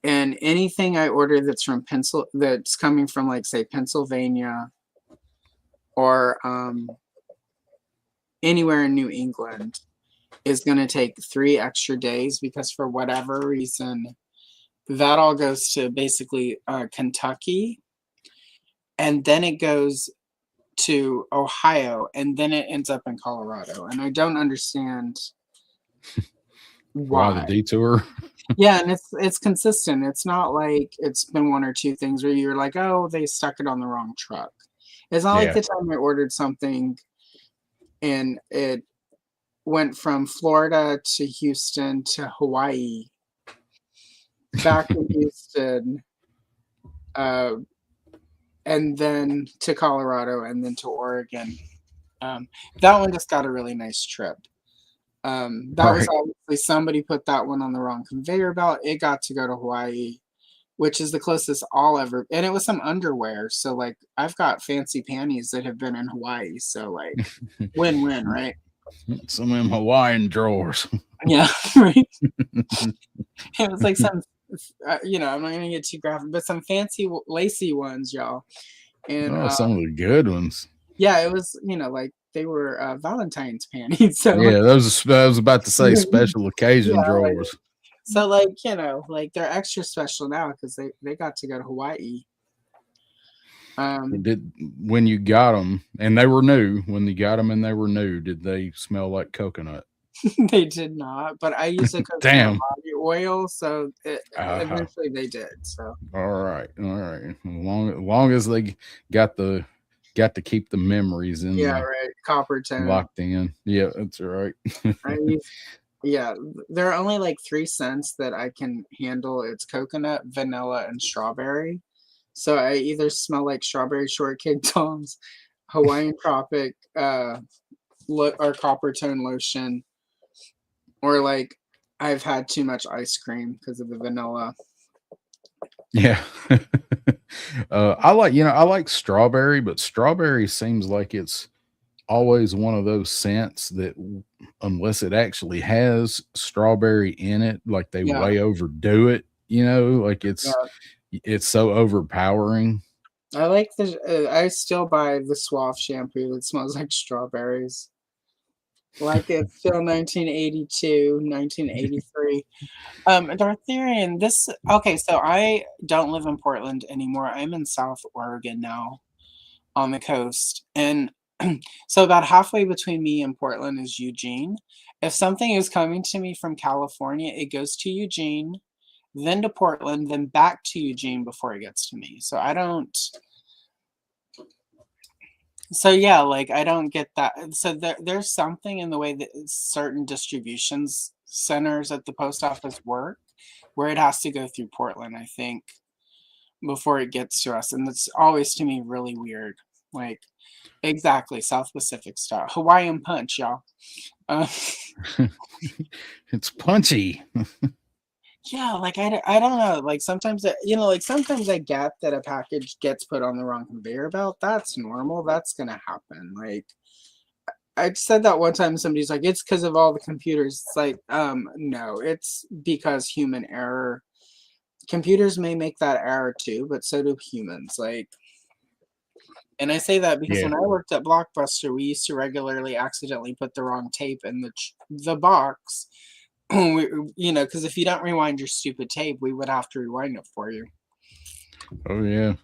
And anything I order that's coming from, like, say, Pennsylvania or anywhere in New England is going to take 3 extra days because for whatever reason, that all goes to basically Kentucky, and then it goes to Ohio, and then it ends up in Colorado. And I don't understand why the detour. Yeah, and it's consistent. It's not like it's been 1 or 2 things where you're like, oh, they stuck it on the wrong truck. It's not like the time I ordered something and it went from Florida to Houston to Hawaii, back to Houston, and then to Colorado, and then to Oregon. That one just got a really nice trip. That was obviously somebody put that one on the wrong conveyor belt. It got to go to Hawaii, which is the closest I'll ever. And it was some underwear. So, like, I've got fancy panties that have been in Hawaii. So, like, win-win, right? Some of them Hawaiian drawers. Yeah, right. It was like some, I'm not going to get too graphic, but some fancy lacy ones, y'all. And some of the good ones. Yeah, it was, like, they were Valentine's panties. So yeah, I was about to say special occasion drawers. So, like, they're extra special now because they got to go to Hawaii. When you got them and they were new, did they smell like coconut? They did not, but I used a coconut body oil, so eventually they did. So all right. As long as they got to keep the memories in. Yeah, right. Copper tone locked in. Yeah, that's right. There are only like 3 scents that I can handle. It's coconut, vanilla, and strawberry. So I either smell like strawberry shortcake Toms, Hawaiian Tropic, or copper tone lotion, or like I've had too much ice cream because of the vanilla. Yeah. I like strawberry, but strawberry seems like it's always one of those scents that unless it actually has strawberry in it, like they way overdo it, like it's so overpowering. I like I still buy the Suave shampoo that smells like strawberries. Like it's still 1982, 1983. Dartharian, so I don't live in Portland anymore. I'm in South Oregon now on the coast. And so about halfway between me and Portland is Eugene. If something is coming to me from California, it goes to Eugene, then to Portland, then back to Eugene before it gets to me. So I don't get that. So there's something in the way that certain distributions centers at the post office work where it has to go through Portland, I think, before it gets to us. And it's always, to me, really weird. Like, exactly, South Pacific style. Hawaiian punch, y'all. It's punchy. Yeah, like I don't know. Like sometimes, sometimes I get that a package gets put on the wrong conveyor belt. That's normal. That's gonna happen. Like I said that one time. Somebody's like, "It's because of all the computers." It's like, no, it's because human error. Computers may make that error too, but so do humans. Like And I say that because Yeah. when I worked at Blockbuster, we used to regularly accidentally put the wrong tape in the box. Because if you don't rewind your stupid tape, we would have to rewind it for you. Oh yeah.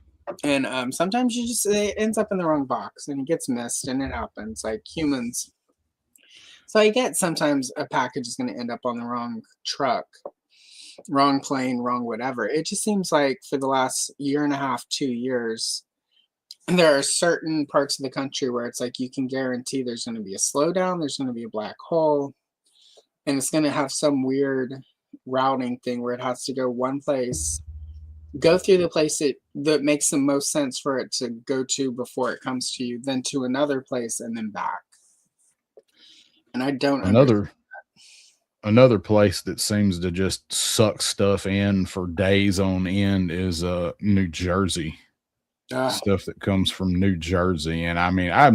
And sometimes it ends up in the wrong box and it gets missed, and it happens like humans. So I get sometimes a package is going to end up on the wrong truck, wrong plane, wrong whatever. It just seems like for the last year and a half, 2 years, there are certain parts of the country where it's like you can guarantee there's going to be a slowdown, there's going to be a black hole, and it's going to have some weird routing thing where it has to go one place, go through the place that makes the most sense for it to go to before it comes to you, then to another place, and then back. And I don't understand. Another place that seems to just suck stuff in for days on end is New Jersey. Stuff that comes from New Jersey. And I mean, I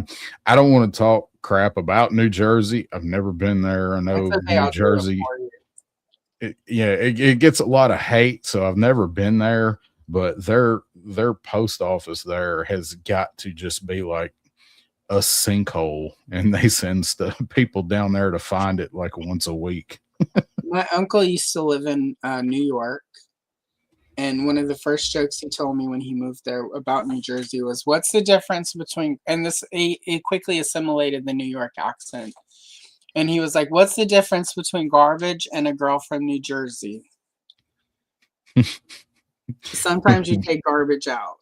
don't want to talk crap about New Jersey. I've never been there. I know New Jersey. It gets a lot of hate, so I've never been there. But their post office there has got to just be like a sinkhole, and they send people down there to find it like once a week. My uncle used to live in New York, and one of the first jokes he told me when he moved there about New Jersey was, "What's the difference between?" And this he quickly assimilated the New York accent, and he was like, "What's the difference between garbage and a girl from New Jersey?" Sometimes you take garbage out.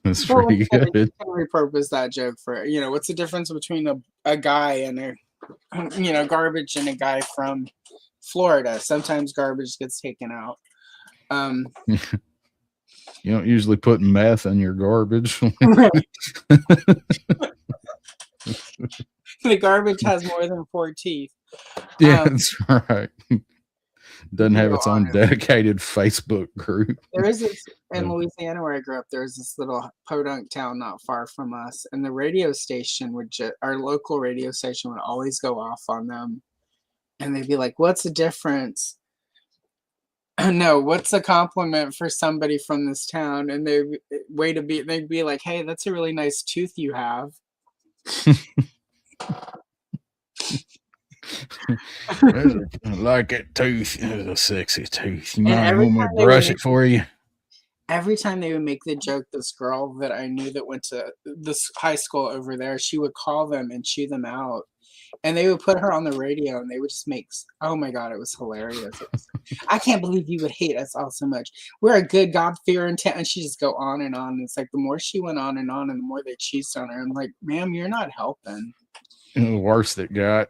That's pretty good. You can repurpose that joke for, what's the difference between a guy and garbage and a guy from Florida? Sometimes garbage gets taken out. You don't usually put meth in your garbage. The garbage has more than 4 teeth. Yeah, that's right. Doesn't have its own dedicated Facebook group. There is this in Louisiana where I grew up. There's this little podunk town not far from us, and the radio station our local radio station would always go off on them, and they'd be like, "What's the difference?" No, what's a compliment for somebody from this town? And they'd be like, "Hey, that's a really nice tooth you have." Like that tooth. It's a sexy tooth. You might want me to brush it for you. Every time they would make the joke, this girl that I knew that went to this high school over there, she would call them and chew them out. And they would put her on the radio, and they would just oh my God, it was hilarious. I can't believe you would hate us all so much. We're a good God-fearing town. And she just go on. And it's like the more she went on, and the more they cheesed on her. I'm like, ma'am, you're not helping. The worst it got.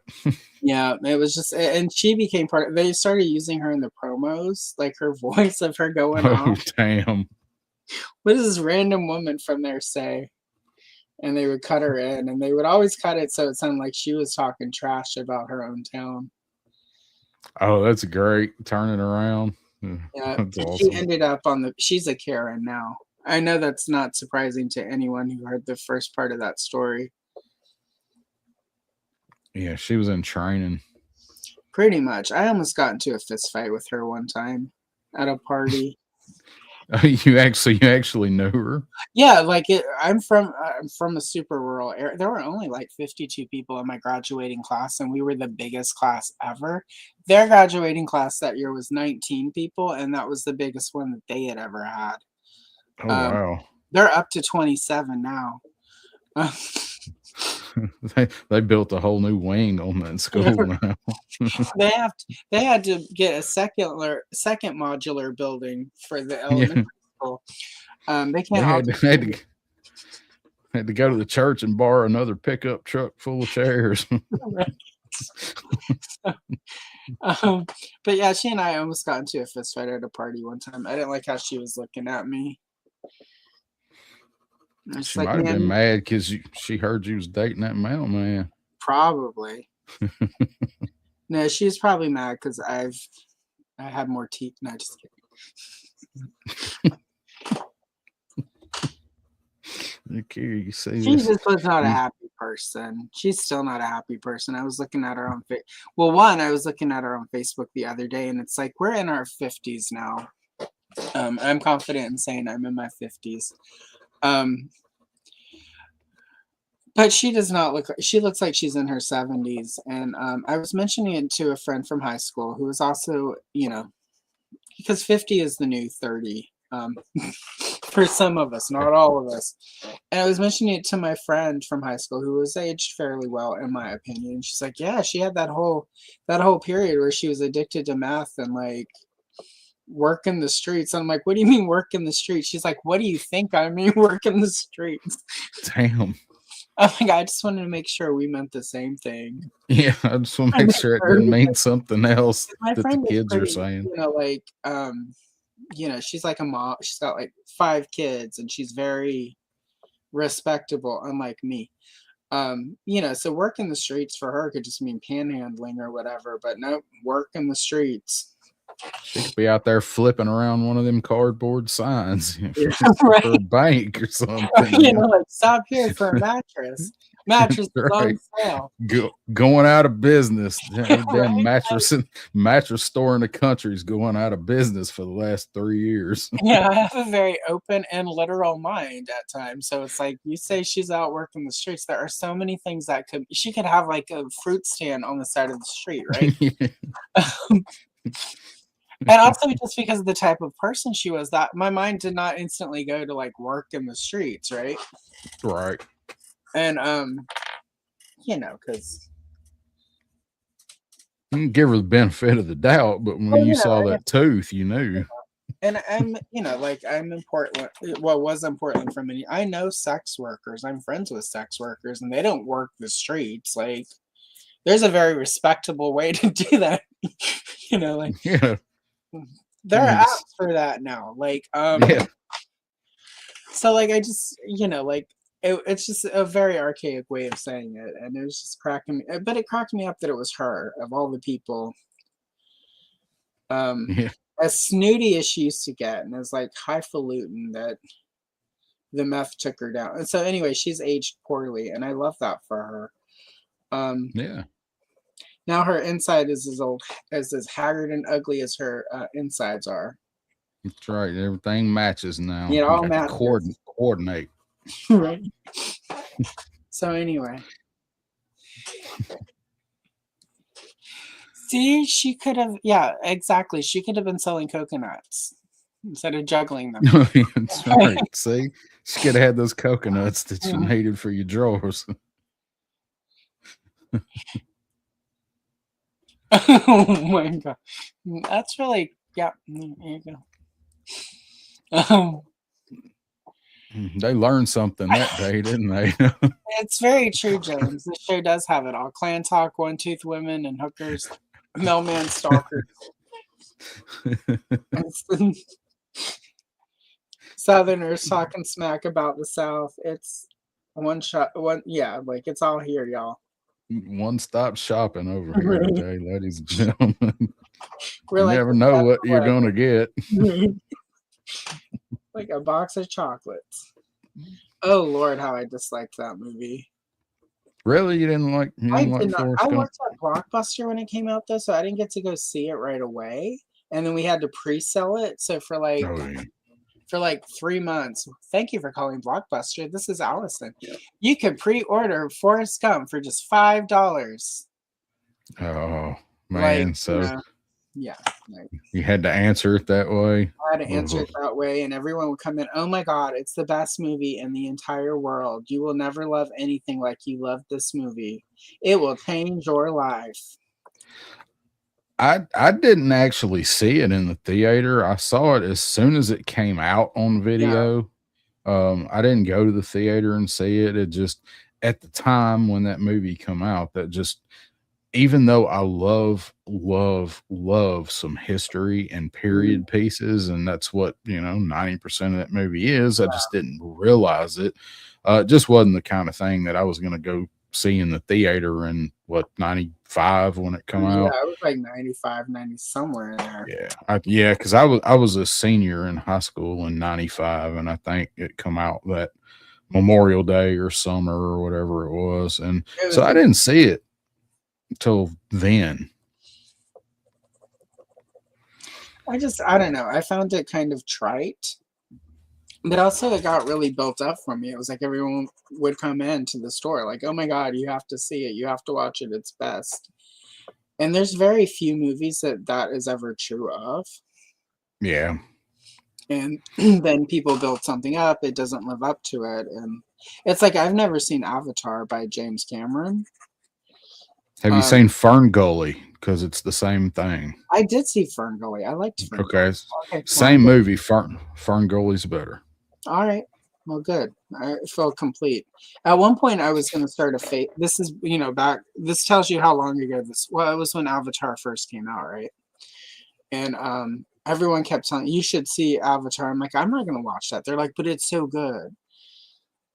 Yeah, it was just, and she became they started using her in the promos, like her voice of her going off. Damn. What does this random woman from there say? And they would cut her in, and they would always cut it so it sounded like she was talking trash about her own town. Oh, that's great. Turning around. Yeah, that's awesome. She ended up she's a Karen now. I know that's not surprising to anyone who heard the first part of that story. Yeah, she was in training. Pretty much. I almost got into a fist fight with her one time at a party. You actually knew her? Yeah, like I'm from a super rural area. There were only like 52 people in my graduating class, and we were the biggest class ever. Their graduating class that year was 19 people, and that was the biggest one that they had ever had. Oh, wow. They're up to 27 now. They built a whole new wing on that school now. They had to get a second modular building for the elementary school. They can't. Had to go to the church and borrow another pickup truck full of chairs. But yeah, she and I almost got into a fist fight at a party one time. I didn't like how she was looking at me. She might have been mad because she heard you was dating that mountain man. Probably. No, she's probably mad because I have more teeth. No, just kidding. She just was not a happy person. She's still not a happy person. I was looking at her on I was looking at her on Facebook the other day, and it's like we're in our 50s now. I'm confident in saying I'm in my 50s. But she does not look, she looks like she's in her 70s. And I was mentioning it to a friend from high school who was also, you know, because 50 is the new 30 for some of us, not all of us. And I was mentioning it to my friend from high school who was aged fairly well, in my opinion. She's like, yeah, she had that whole period where she was addicted to meth and like work in the streets. And I'm like, what do you mean work in the streets? She's like, what do you think I mean work in the streets? Damn. I'm like, I just wanted to make sure we meant the same thing. Yeah, I just want to make sure it didn't mean something else My that friend the is kids are pretty, saying. you know, like, you know, she's like a mom. She's got like 5 kids and she's very respectable, unlike me. You know, so work in the streets for her could just mean panhandling or whatever, but no, work in the streets. She could be out there flipping around one of them cardboard signs, you know, Yeah, for a bank or something. You know, like stop here for a mattress. Mattress is on sale. Going out of business. Damn Right? mattress store in the country is going out of business for the last 3 years. Yeah, I have a very open and literal mind at times. So it's like you say she's out working the streets. There are so many things that she could have like a fruit stand on the side of the street, right? And also just because of the type of person she was, that my mind did not instantly go to like work in the streets, right? Right. And you know, because you can give her the benefit of the doubt, but when you saw that tooth, you knew. And I'm, you know, like I'm in Portland. Well, was in Portland for many. I know sex workers. I'm friends with sex workers, and they don't work the streets. Like, there's a very respectable way to do that. You know, like Yeah. there are apps for that now. Like, Yeah. So like I just, you know, like it's just a very archaic way of saying it, and it was just cracking me. But it cracked me up that it was her of all the people. Yeah. As snooty as she used to get, and as like highfalutin that the meth took her down. And so anyway, she's aged poorly, and I love that for her. Yeah. Now her inside is as haggard and ugly as her insides are. That's right. Everything matches now. You know, all matches. Coordinate. Right. So anyway. See, she could have, yeah, exactly. She could have been selling coconuts instead of juggling them. That's right. See, she could have had those coconuts that you needed for your drawers. Oh my god, that's really, yeah. There you go. They learned something that day, didn't they? It's very true, James. This show does have it all: clan talk, one-tooth women, and hookers, mailman stalkers. Southerners talking smack about the South. It's yeah, like it's all here, y'all. One-stop shopping over here today, ladies and gentlemen. You never know what you're gonna get. Like a box of chocolates. Oh Lord, how I disliked that movie. Really? You didn't like? I did not. I worked at Blockbuster when it came out, though, so I didn't get to go see it right away. And then we had to pre-sell it. So for like 3 months. Thank you for calling Blockbuster. This is Allison. Yeah. You could pre-order Forrest Gump for just $5. Oh man! Like, so. Yeah. Like, you had to answer it that way. I had to answer it that way, and everyone would come in, oh my God, it's the best movie in the entire world. You will never love anything like you love this movie. It will change your life. I didn't actually see it in the theater. I saw it as soon as it came out on video. Yeah. I didn't go to the theater and see it. It just, at the time when that movie come out, that just, even though I love some history and period pieces, and that's what, 90% of that movie is, I just didn't realize it. It just wasn't the kind of thing that I was going to go see in the theater in 95 when it come out. Yeah, it was like 95, 90, somewhere in there. Yeah. Because I was a senior in high school in 95, and I think it come out that Memorial Day or summer or whatever it was. And so I didn't see it until then. I don't know. I found it kind of trite, but also it got really built up for me. It was like everyone would come in to the store, like, oh my God, you have to see it. You have to watch it. It's best. And there's very few movies that is ever true of. Yeah. And then people build something up, it doesn't live up to it. And it's like I've never seen Avatar by James Cameron. Have you seen Fern Gully? Because it's the same thing. I did see Fern Gully. I liked Fern Gully. Okay, same movie. Fern Gully's better. All right. Well, good. I felt complete. At one point, I was going to start a This is, back. This tells you how long ago this. Well, it was when Avatar first came out, right? And everyone kept telling you should see Avatar. I'm like, I'm not going to watch that. They're like, but it's so good.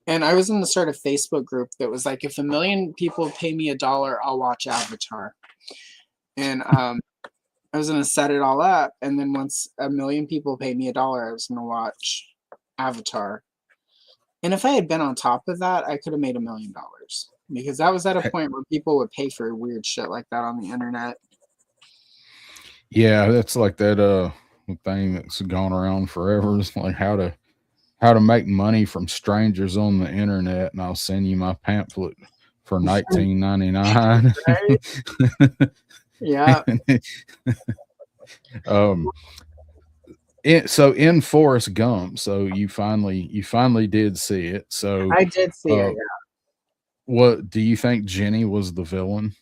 And I was going to start a Facebook group that was like, if 1 million people pay me $1, I'll watch Avatar. And I was going to set it all up. And then once 1 million people paid me $1, I was going to watch Avatar. And if I had been on top of that, I could have made $1 million, because that was at a point where people would pay for weird shit like that on the internet. Yeah, that's like that thing that's gone around forever. It's like how to make money from strangers on the internet, and I'll send you my pamphlet for $19.99. Right? Yeah. So in Forrest Gump, so you finally did see it. So I did see it. Yeah. What do you think Jenny was the villain?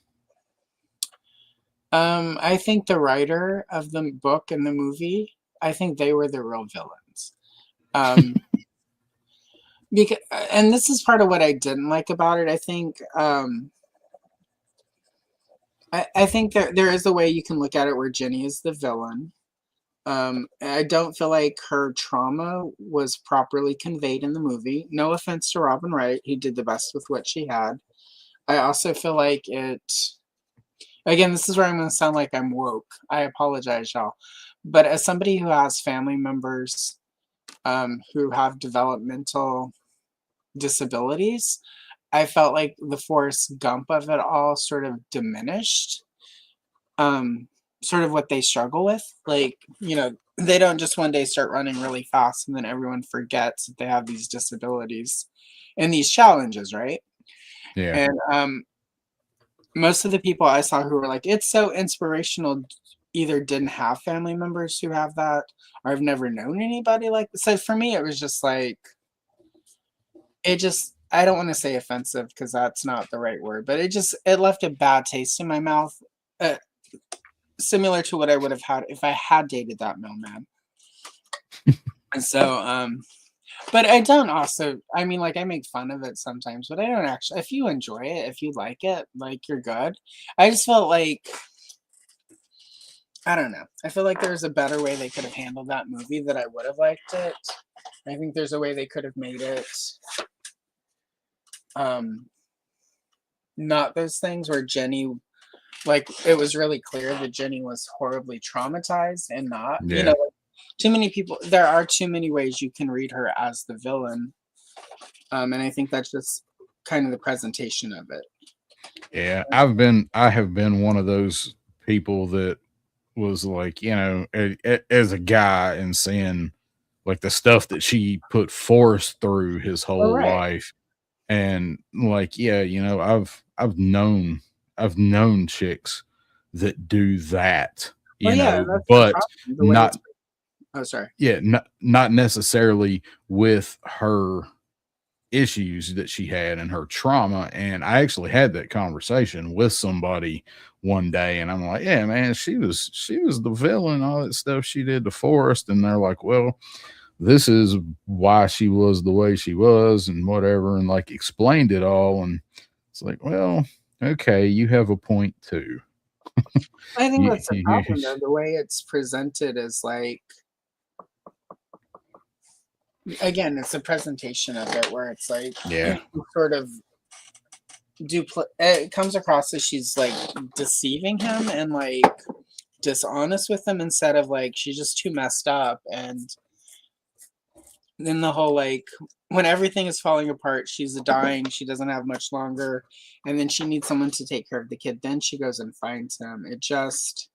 I think the writer of the book and the movie, I think they were the real villains. Because, and this is part of what I didn't like about it. I think I think there is a way you can look at it where Jenny is the villain. I don't feel like her trauma was properly conveyed in the movie. No offense to Robin Wright, he did the best with what she had. I also feel like again, this is where I'm going to sound like I'm woke. I apologize, y'all. But as somebody who has family members who have developmental disabilities, I felt like the Forrest Gump of it all sort of diminished sort of what they struggle with. Like, they don't just one day start running really fast and then everyone forgets that they have these disabilities and these challenges, right? Yeah. And most of the people I saw who were like, it's so inspirational, either didn't have family members who have that, or I've never known anybody like this. So for me, it was just like, I don't want to say offensive because that's not the right word, but it left a bad taste in my mouth, similar to what I would have had if I had dated that mailman. And so, but I don't also, I mean, like, I make fun of it sometimes, but I don't actually, if you enjoy it, if you like it, like, you're good. I just felt like, I don't know. I feel like there's a better way they could have handled that movie that I would have liked it. I think there's a way they could have made it not those things where Jenny, like, it was really clear that Jenny was horribly traumatized and not, Yeah. like, too many people, there are too many ways you can read her as the villain. And I think that's just kind of the presentation of it. Yeah, I have been one of those people that was like, as a guy and seeing like the stuff that she put Forrest through his whole life. And like, yeah, I've known chicks that do that, but not. Oh, sorry. Yeah, not necessarily with her issues that she had and her trauma. And I actually had that conversation with somebody one day, and I'm like, yeah, man, she was the villain, all that stuff she did to Forrest. And they're like, well, this is why she was the way she was and whatever, and like explained it all. And it's like, well, okay, you have a point too. I think that's the problem, though. The way it's presented is like, again, it's a presentation of it where it's like, sort of it comes across as she's like deceiving him and like dishonest with him, instead of like she's just too messed up. And then the whole, like, when everything is falling apart, she's dying, she doesn't have much longer, and then she needs someone to take care of the kid, then she goes and finds him. It just,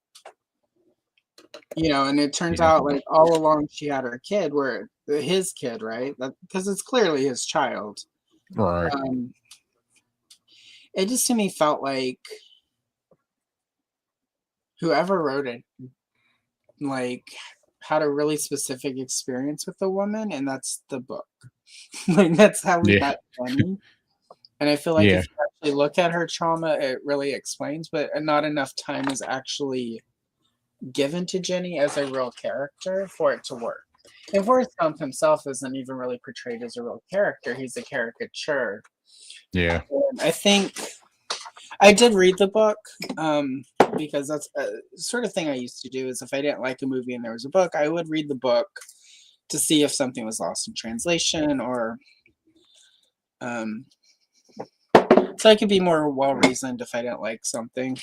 You know, and it turns Yeah. out like all along she had her kid, where his kid, right? Because it's clearly his child. Right. It just to me felt like whoever wrote it, like, had a really specific experience with the woman, and that's the book. Like that's how we Yeah. got Jenny. And I feel like Yeah. if you actually look at her trauma, it really explains, but not enough time is actually given to Jenny as a real character for it to work. And Forrest Gump himself isn't even really portrayed as a real character. He's a caricature. Yeah. And I think I did read the book because that's a sort of thing I used to do is if I didn't like a movie and there was a book, I would read the book to see if something was lost in translation or so I could be more well reasoned if I didn't like something.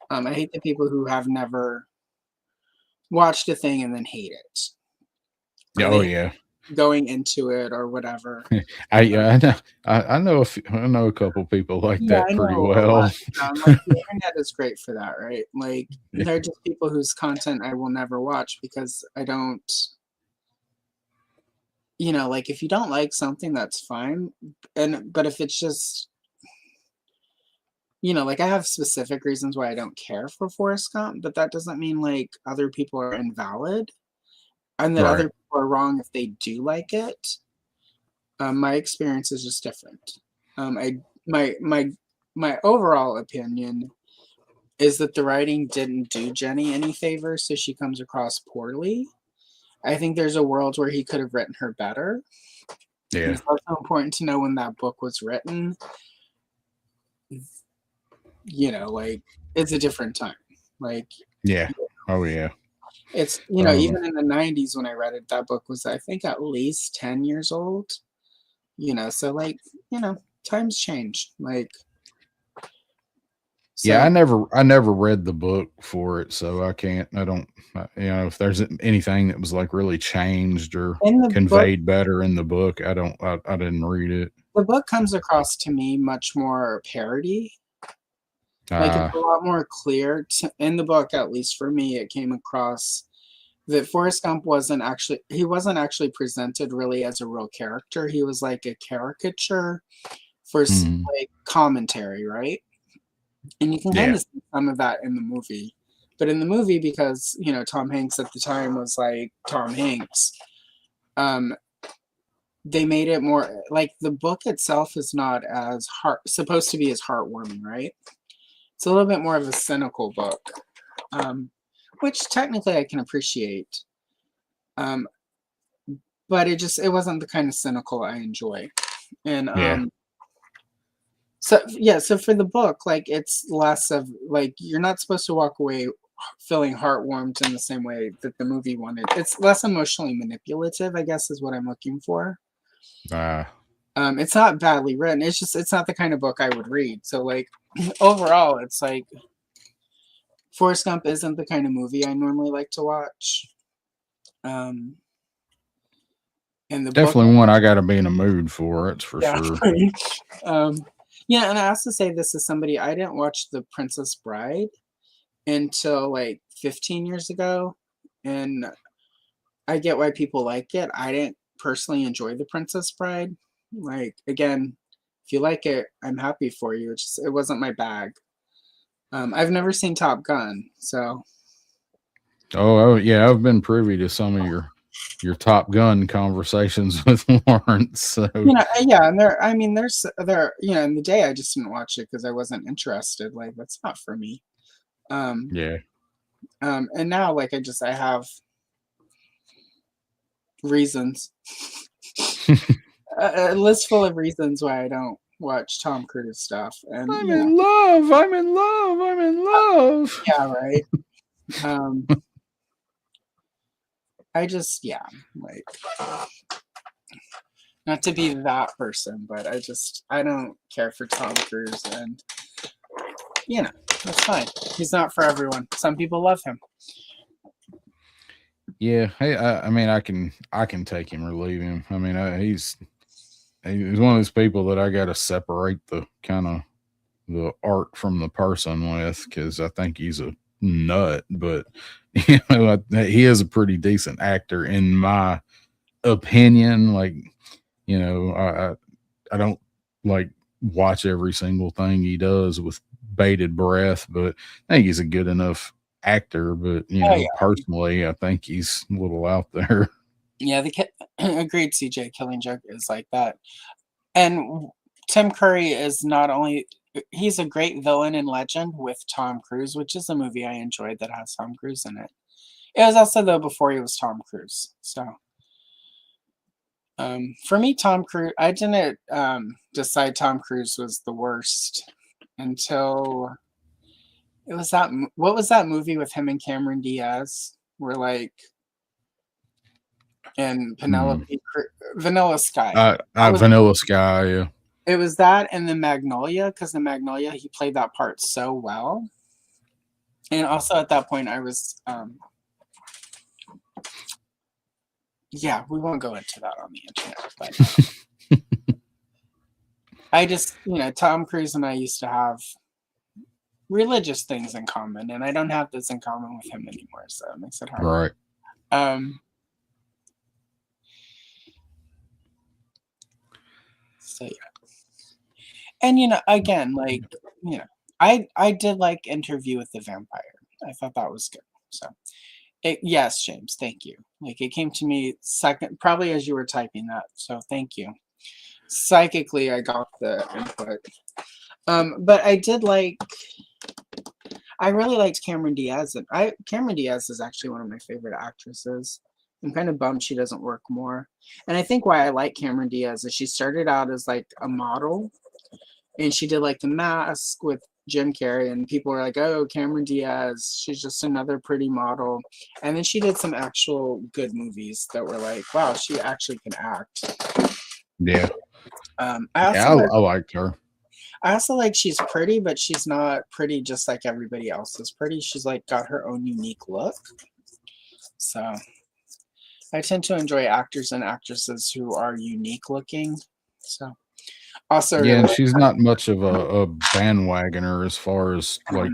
I hate the people who have never watched a thing and then hate it. Yeah. Oh yeah. Going into it or whatever. I know a couple people like that I pretty know a well. lot. Like the internet is great for that, right? Like they're just people whose content I will never watch because I don't. You know, like if you don't like something, that's fine. But if it's just, you know, like I have specific reasons why I don't care for Forrest Gump, but that doesn't mean like other people are invalid and that Right. other people are wrong if they do like it. My experience is just different. My overall opinion is that the writing didn't do Jenny any favors, so she comes across poorly. I think there's a world where he could have written her better. Yeah. It's also important to know when that book was written. You know, like it's a different time. Like Yeah. Oh yeah. it's you know, even in the 90s when I read it, that book was I think at least 10 years old. You know, so like, you know, times change. Like so, yeah, I never read the book for it, so I don't, you know, if there's anything that was like really changed or conveyed better in the book, I didn't read it. The book comes across to me much more parody. Like it's a lot more clear in the book, at least for me, it came across that Forrest Gump wasn't actually presented really as a real character. He was like a caricature for like commentary, right? And you can kind of see some of that in the movie. But in the movie, because, you know, Tom Hanks at the time was like Tom Hanks, they made it more like the book itself is not as supposed to be as heartwarming, right? It's a little bit more of a cynical book, which technically I can appreciate. But it wasn't the kind of cynical I enjoy. And so for the book, like it's less of like you're not supposed to walk away feeling heartwarmed in the same way that the movie wanted. It's less emotionally manipulative, I guess, is what I'm looking for. It's not badly written. It's not the kind of book I would read. So like overall, it's like Forrest Gump isn't the kind of movie I normally like to watch. And the definitely book, one I got to be in a mood for. It's for sure. Yeah, and I also say this as somebody I didn't watch The Princess Bride until like 15 years ago, and I get why people like it. I didn't personally enjoy The Princess Bride. Like again, if you like it, I'm happy for you. It wasn't my bag. I've never seen Top Gun, so. Oh yeah, I've been privy to some of your Top Gun conversations with Lawrence. So You know, yeah, and there's you know, in the day I just didn't watch it because I wasn't interested. Like that's not for me. yeah. And now like I have reasons. A list full of reasons why I don't watch Tom Cruise stuff. And I'm in love. I'm in love. I'm in love. Yeah, right. I just like not to be that person, but I don't care for Tom Cruise, and you know, that's fine. He's not for everyone. Some people love him. Yeah, hey, I mean, I can take him or leave him. I mean, he's one of those people that I got to separate the kind of the art from the person with, because I think he's a nut, but he is a pretty decent actor in my opinion. Like, I don't like watch every single thing he does with bated breath, but I think he's a good enough actor. But personally, I think he's a little out there. Yeah, agreed. CJ, Killing Joke is like that, and Tim Curry is not only he's a great villain in Legend with Tom Cruise, which is a movie I enjoyed that has Tom Cruise in it. It was also though before he was Tom Cruise, so. For me, Tom Cruise, I didn't decide Tom Cruise was the worst until it was what was that movie with him and Cameron Diaz? Where like, and Penelope, Vanilla Sky. Vanilla Sky, yeah. It was that and the Magnolia, because in Magnolia he played that part so well. And also at that point I was yeah, we won't go into that on the internet, but I just, Tom Cruise and I used to have religious things in common, and I don't have this in common with him anymore, so it makes it hard. Right. So yeah. And again, like, I did like Interview with the Vampire. I thought that was good. So yes, James, thank you. Like, it came to me second, probably as you were typing that. So thank you. Psychically, I got the input. But I really liked Cameron Diaz. And Cameron Diaz is actually one of my favorite actresses. I'm kind of bummed she doesn't work more. And I think why I like Cameron Diaz is she started out as like a model. And she did like The Mask with Jim Carrey, and people were like, oh, Cameron Diaz, she's just another pretty model. And then she did some actual good movies that were like, wow, she actually can act. Yeah. I liked her. I also like she's pretty, but she's not pretty just like everybody else is pretty. She's like got her own unique look. So I tend to enjoy actors and actresses who are unique looking. So also, yeah, and she's not much of a bandwagoner as far as like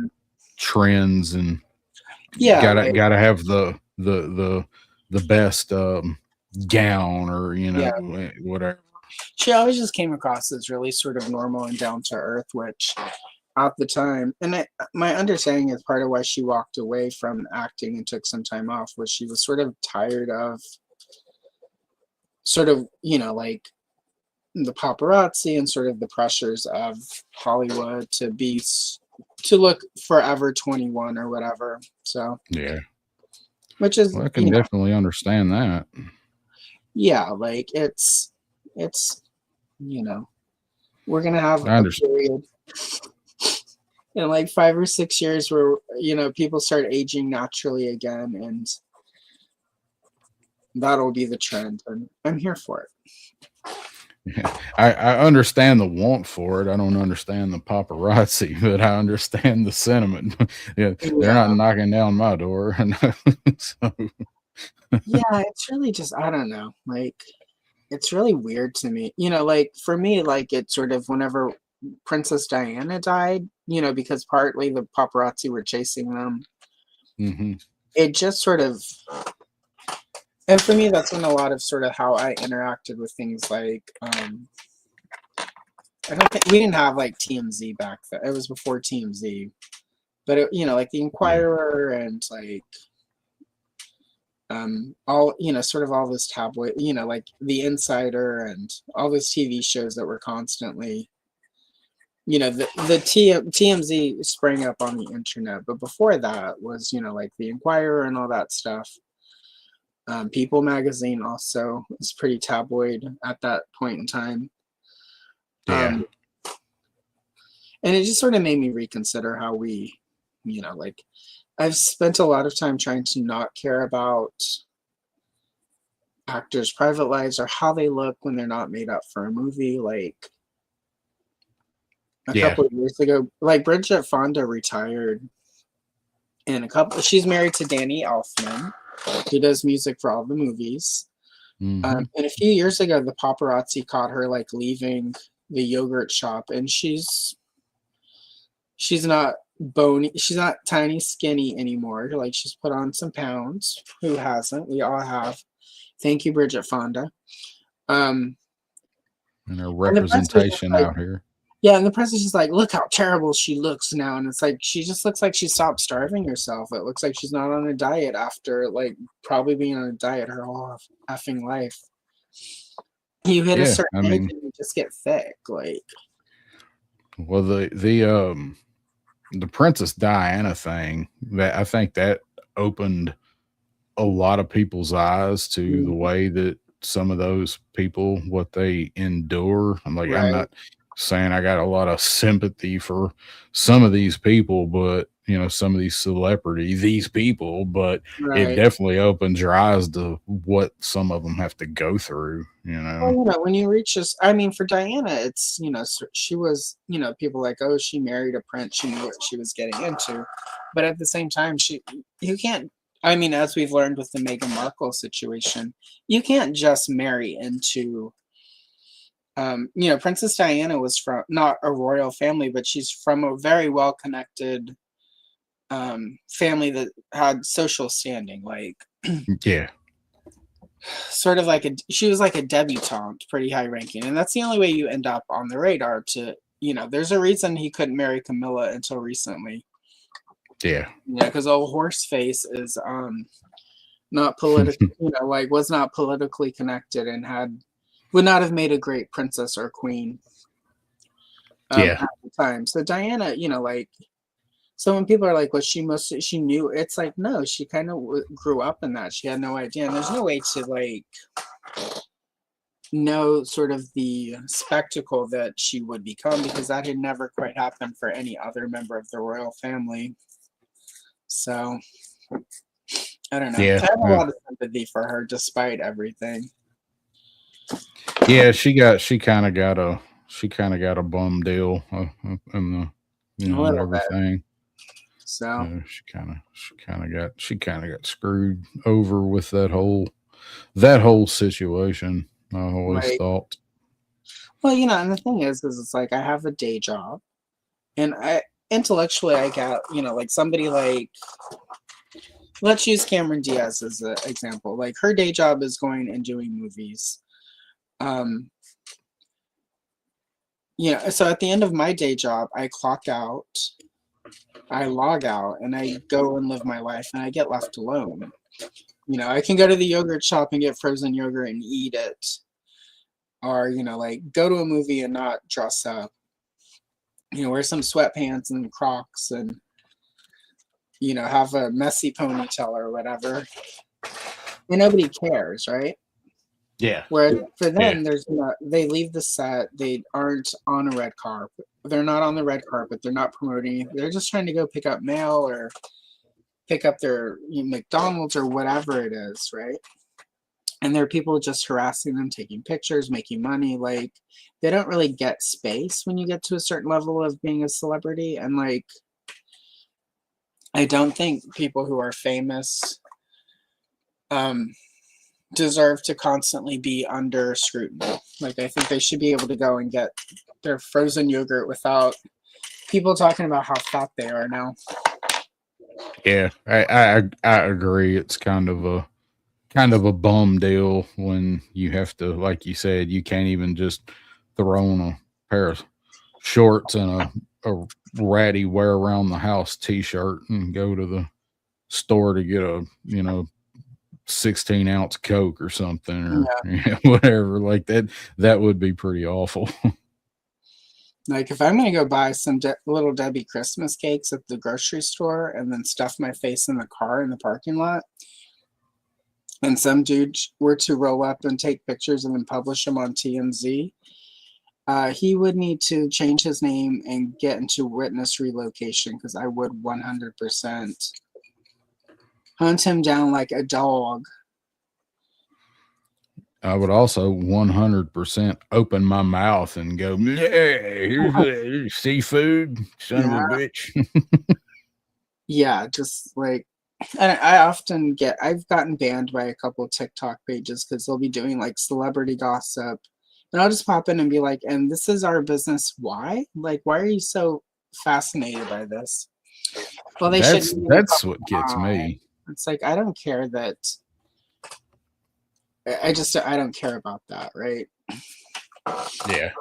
trends, and gotta have the best gown or whatever. She always just came across as really sort of normal and down to earth, which at the time, and my understanding is part of why she walked away from acting and took some time off was she was sort of tired of sort of like the paparazzi and sort of the pressures of Hollywood to look forever 21 or whatever. So yeah, which is I can definitely understand that. Yeah, like it's we're gonna have a period in like 5 or 6 years where people start aging naturally again, and that'll be the trend, and I'm here for it. I understand the want for it. I don't understand the paparazzi, but I understand the sentiment. They're not knocking down my door. So. Yeah, it's really just, I don't know. Like, it's really weird to me. Like for me, like it's sort of whenever Princess Diana died, because partly the paparazzi were chasing them. Mm-hmm. It just sort of. And for me, that's been a lot of sort of how I interacted with things like, I don't think we didn't have like TMZ back then. It was before TMZ, but like the Inquirer and like, all, sort of all this tabloid, like the Insider and all those TV shows that were constantly, the TMZ sprang up on the internet, but before that was, like the Inquirer and all that stuff. People magazine also was pretty tabloid at that point in time. Yeah. And it just sort of made me reconsider how we, like I've spent a lot of time trying to not care about actors' private lives or how they look when they're not made up for a movie. Like a couple of years ago, like Bridget Fonda retired, and she's married to Danny Elfman, who does music for all the movies. Mm-hmm. And a few years ago, the paparazzi caught her like leaving the yogurt shop, and she's not bony. She's not tiny, skinny anymore. Like she's put on some pounds. Who hasn't? We all have. Thank you, Bridget Fonda. And her And the press was just representation like, out here. yeah, and the press is just like, look how terrible she looks now. And it's like, she just looks like she stopped starving herself. It looks like she's not on a diet after, like, probably being on a diet her whole effing life. You hit a Yeah, certain I age mean, and you just get thick. Like, well, the Princess Diana thing, that I think that opened a lot of people's eyes to the way that some of those people, what they endure. I'm like, I'm right, not saying I got a lot of sympathy for some of these people, but you know, some of these celebrities, these people, but it right. definitely opens your eyes to what some of them have to go through, you Well, know. you know, when you reach this, I mean, for Diana, it's, you know, she was, you know, people like, oh, she married a prince, she knew what she was getting into. But at the same time, you can't, I mean, as we've learned with the Meghan Markle situation, you can't just marry into, you know, Princess Diana was from not a royal family, but she's from a very well connected family that had social standing, like Yeah. sort of like she was like a debutante, pretty high ranking, and that's the only way you end up on the radar. To, you know, there's a reason he couldn't marry Camilla until recently. Yeah. Yeah, because old Horseface is not politically, you know, like was not politically connected and would not have made a great princess or queen Yeah. at the time. So Diana, you know, like, so when people are like, well, she knew, it's like, no, she kind of grew up in that. She had no idea. And there's no way to, like, know sort of the spectacle that she would become, because that had never quite happened for any other member of the royal family. So, I don't know. Yeah. I have a lot of sympathy for her despite everything. Yeah, she kind of got a bum deal in the, you know, and everything. So she kind of got screwed over with that whole situation. I always right. thought. Well, you know, and the thing is it's like I have a day job, and I intellectually I got, you know, like somebody like, let's use Cameron Diaz as an example. Like her day job is going and doing movies. You know, so at the end of my day job, I clock out, I log out, and I go and live my life, and I get left alone. You know, I can go to the yogurt shop and get frozen yogurt and eat it, or, you know, like go to a movie and not dress up. You know, wear some sweatpants and Crocs and, you know, have a messy ponytail or whatever. And nobody cares, right? Yeah. Where for them, there's, you know, they leave the set, they aren't on a red carpet. They're not on the red carpet. They're not promoting. They're just trying to go pick up mail or pick up their, you know, McDonald's or whatever it is, right? And there are people just harassing them, taking pictures, making money. Like, they don't really get space when you get to a certain level of being a celebrity. And like, I don't think people who are famous deserve to constantly be under scrutiny. Like, I think they should be able to go and get their frozen yogurt without people talking about how fat they are now. Yeah, I agree. It's kind of a bum deal when you have to, like you said, you can't even just throw on a pair of shorts and a ratty wear around the house t-shirt and go to the store to get a, you know, 16-ounce Coke or something, or whatever like that. That would be pretty awful. Like, if I'm going to go buy some Little Debbie Christmas cakes at the grocery store and then stuff my face in the car in the parking lot, and some dude were to roll up and take pictures and then publish them on TMZ, he would need to change his name and get into witness relocation, because I would 100% hunt him down like a dog. I would also 100% open my mouth and go, "Yeah, here's seafood, son of a bitch." Yeah, just like, and I've gotten banned by a couple of TikTok pages because they'll be doing like celebrity gossip, and I'll just pop in and be like, and this is our business. Why? Like, why are you so fascinated by this? Well, they That's shouldn't. that's what gets me. It's like I don't care that. I don't care about that, right? Yeah.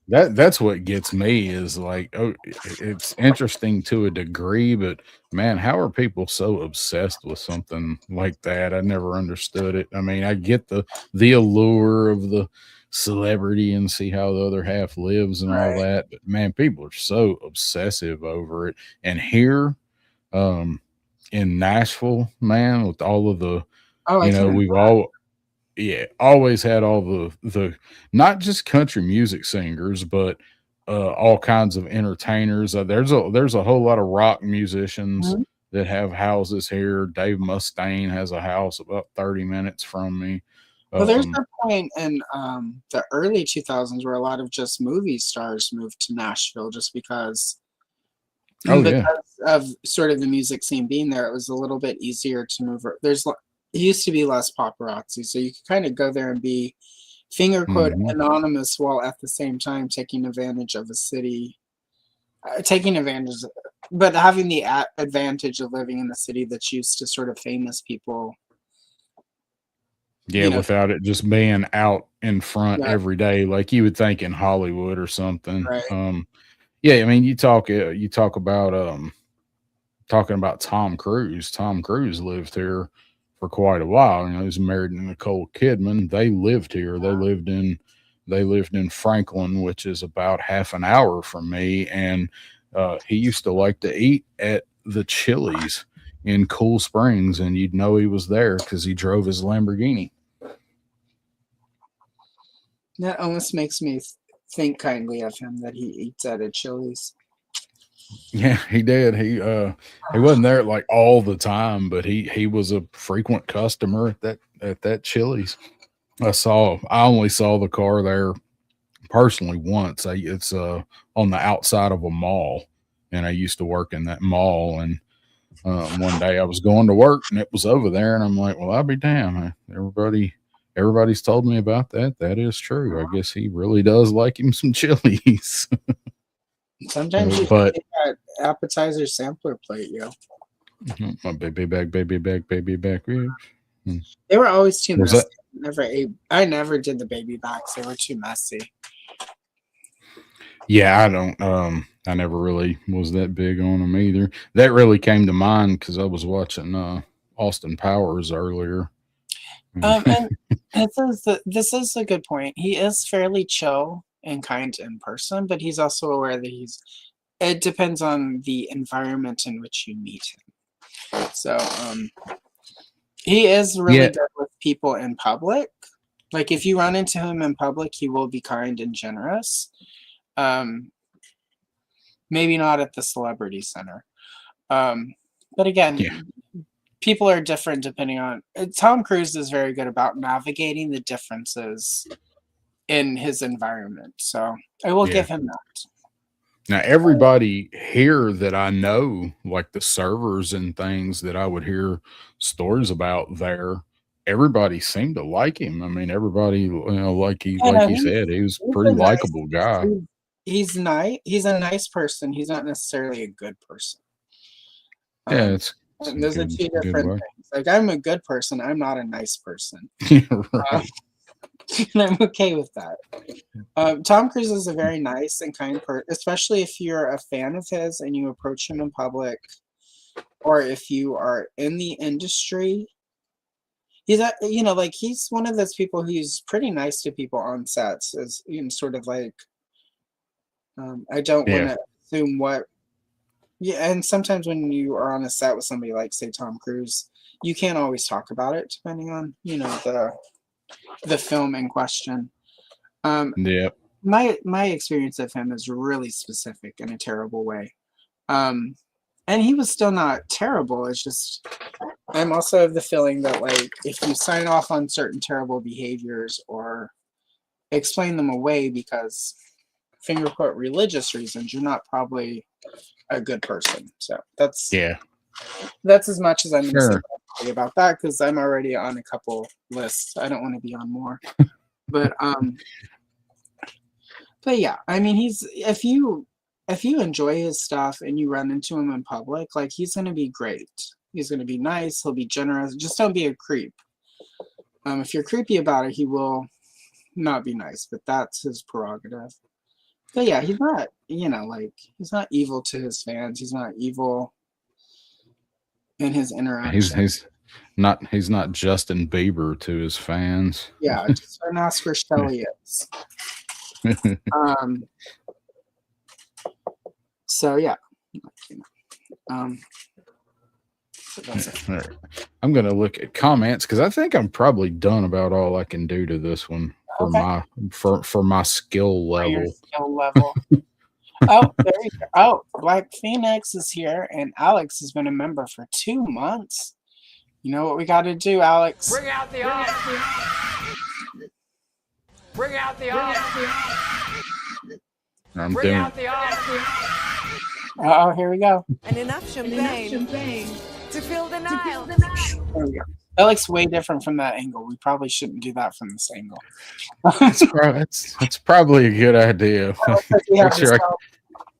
That's what gets me is like, oh, it's interesting to a degree, but man, how are people so obsessed with something like that? I never understood it. I mean, I get the allure of the celebrity and see how the other half lives and all Right. that, but man, people are so obsessive over it. And here, um, in Nashville, man, with all of the, Oh, I can. we've always had all the not just country music singers, but all kinds of entertainers. There's a whole lot of rock musicians Mhm. that have houses here. Dave Mustaine has a house about 30 minutes from me. Well, there's Um, a point in the early 2000s where a lot of just movie stars moved to Nashville just because oh because yeah, of sort of the music scene being there. It was a little bit easier to move. It used to be less paparazzi, so you could kind of go there and be finger quote hmm anonymous while at the same time taking advantage of a city, taking advantage, but having the advantage of living in a city that's used to sort of famous people. yeah. You know, Without it just being out in front yeah, every day, like you would think in Hollywood or something. right. Yeah, I mean, you talk about talking about Tom Cruise. Tom Cruise lived here for quite a while. He was married to Nicole Kidman. They lived here. They lived in Franklin, which is about half an hour from me. And he used to like to eat at the Chili's in Cool Springs, and you'd know he was there because he drove his Lamborghini. That almost makes me think kindly of him that he eats at a Chili's. Yeah, he did. He wasn't there like all the time, but he was a frequent customer at that Chili's. I only saw the car there personally once. It's on the outside of a mall, and I used to work in that mall. And one day I was going to work, and it was over there, and I'm like, well, I'll be damned. Everybody's told me about that. That is true. I guess he really does like him some Chili's. Sometimes you But get that appetizer sampler plate, yo. my baby back, baby back, baby back ribs. They were always too Was messy. that? I never did the baby backs. They were too messy. Yeah, I don't. I never really was that big on them either. That really came to mind because I was watching Austin Powers earlier. And this is a good point. He is fairly chill and kind in person, but he's also aware that it depends on the environment in which you meet him. So he is really Yeah, good with people in public. Like if you run into him in public, he will be kind and generous. Maybe not at the celebrity center. But again, yeah, people are different depending on. Tom Cruise is very good about navigating the differences in his environment. So I will yeah. give him that. Now everybody here that I know, like the servers and things that I would hear stories about there, everybody seemed to like him. I mean, everybody, like he Yeah, like no, he said, he was a he's pretty likable guy. he's nice. He's a nice person. He's not necessarily a good person. Yeah, Um, it's a and those are two good different way. things. Like I'm a good person. I'm not a nice person. Yeah, Uh, right. and I'm okay with that. Tom Cruise is a very nice and kind person, especially if you're a fan of his and you approach him in public, or if you are in the industry. He's one of those people who's pretty nice to people on sets. Is sort of like, I don't want Yeah, to assume what. Yeah, and sometimes when you are on a set with somebody like, say, Tom Cruise, you can't always talk about it depending on the film in question. Um, yeah, my experience of him is really specific in a terrible way. Um, and he was still not terrible. It's just I'm also of the feeling that like if you sign off on certain terrible behaviors or explain them away because finger quote religious reasons, you're not probably a good person. So that's yeah. as much as I'm going to Sure. say about that because I'm already on a couple lists. I don't want to be on more, but yeah, I mean, if you enjoy his stuff and you run into him in public, like he's gonna be great. He's gonna be nice. He'll be generous. Just don't be a creep. If you're creepy about it, he will not be nice. But that's his prerogative. But yeah, he's not. Like he's not evil to his fans. He's not evil in his interaction. He's not Justin Bieber to his fans. Yeah, just don't ask where Shelly is. So yeah. So that's it. All right. I'm gonna look at comments because I think I'm probably done about all I can do to this one for my skill level. Your skill level. Oh, there you go. Oh, Black Phoenix is here, and Alex has been a member for 2 months. You know what we got to do, Alex? Bring out the off. Bring out the off. I'm Bring doing. out the off. Oh, here we go. And enough champagne to fill the Nile. There we go. That looks way different from that angle. We probably shouldn't do that from this angle. That's probably a good idea. Make sure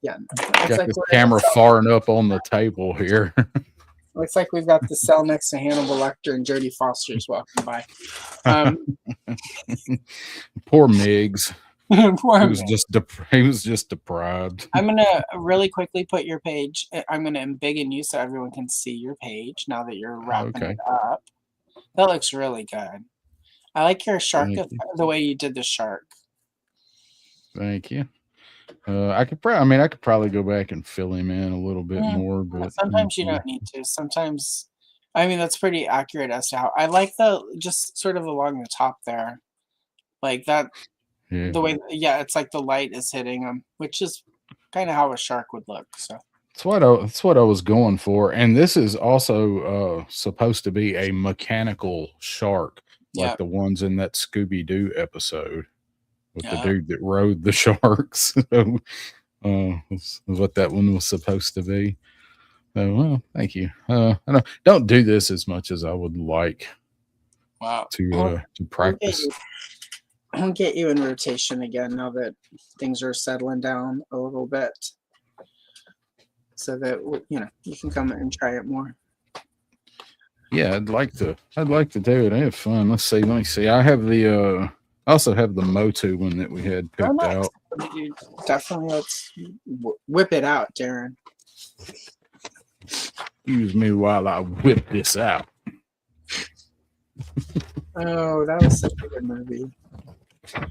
Yeah, I got this camera far enough on the table here. Looks like we've got the cell next to Hannibal Lecter and Jodie Foster's walking by. Poor Miggs. Poor He was Miggs. just deprived. I'm gonna really quickly put your page. I'm gonna embiggen you so everyone can see your page now that you're wrapping it up. That looks really good. I like your shark, the way you did the shark. Thank you. I could probably go back and fill him in a little bit more, but sometimes you don't need to. Sometimes, that's pretty accurate as to how I like just sort of along the top there, like that. Yeah. The way, it's like the light is hitting him, which is kind of how a shark would look. So that's what I was going for, and this is also supposed to be a mechanical shark, like the ones in that Scooby-Doo episode with the dude that rode the sharks. So, was what that one was supposed to be. So, well, thank you. I don't do this as much as I would like. Wow. To practice. I'll get you in rotation again now that things are settling down a little bit, so that you can come and try it more. Yeah, I'd like to do it. I have fun. Let me see. I have I also have the Motu one that we had picked out. Definitely, let's whip it out, Darin. Excuse me while I whip this out. Oh, that was such a good movie.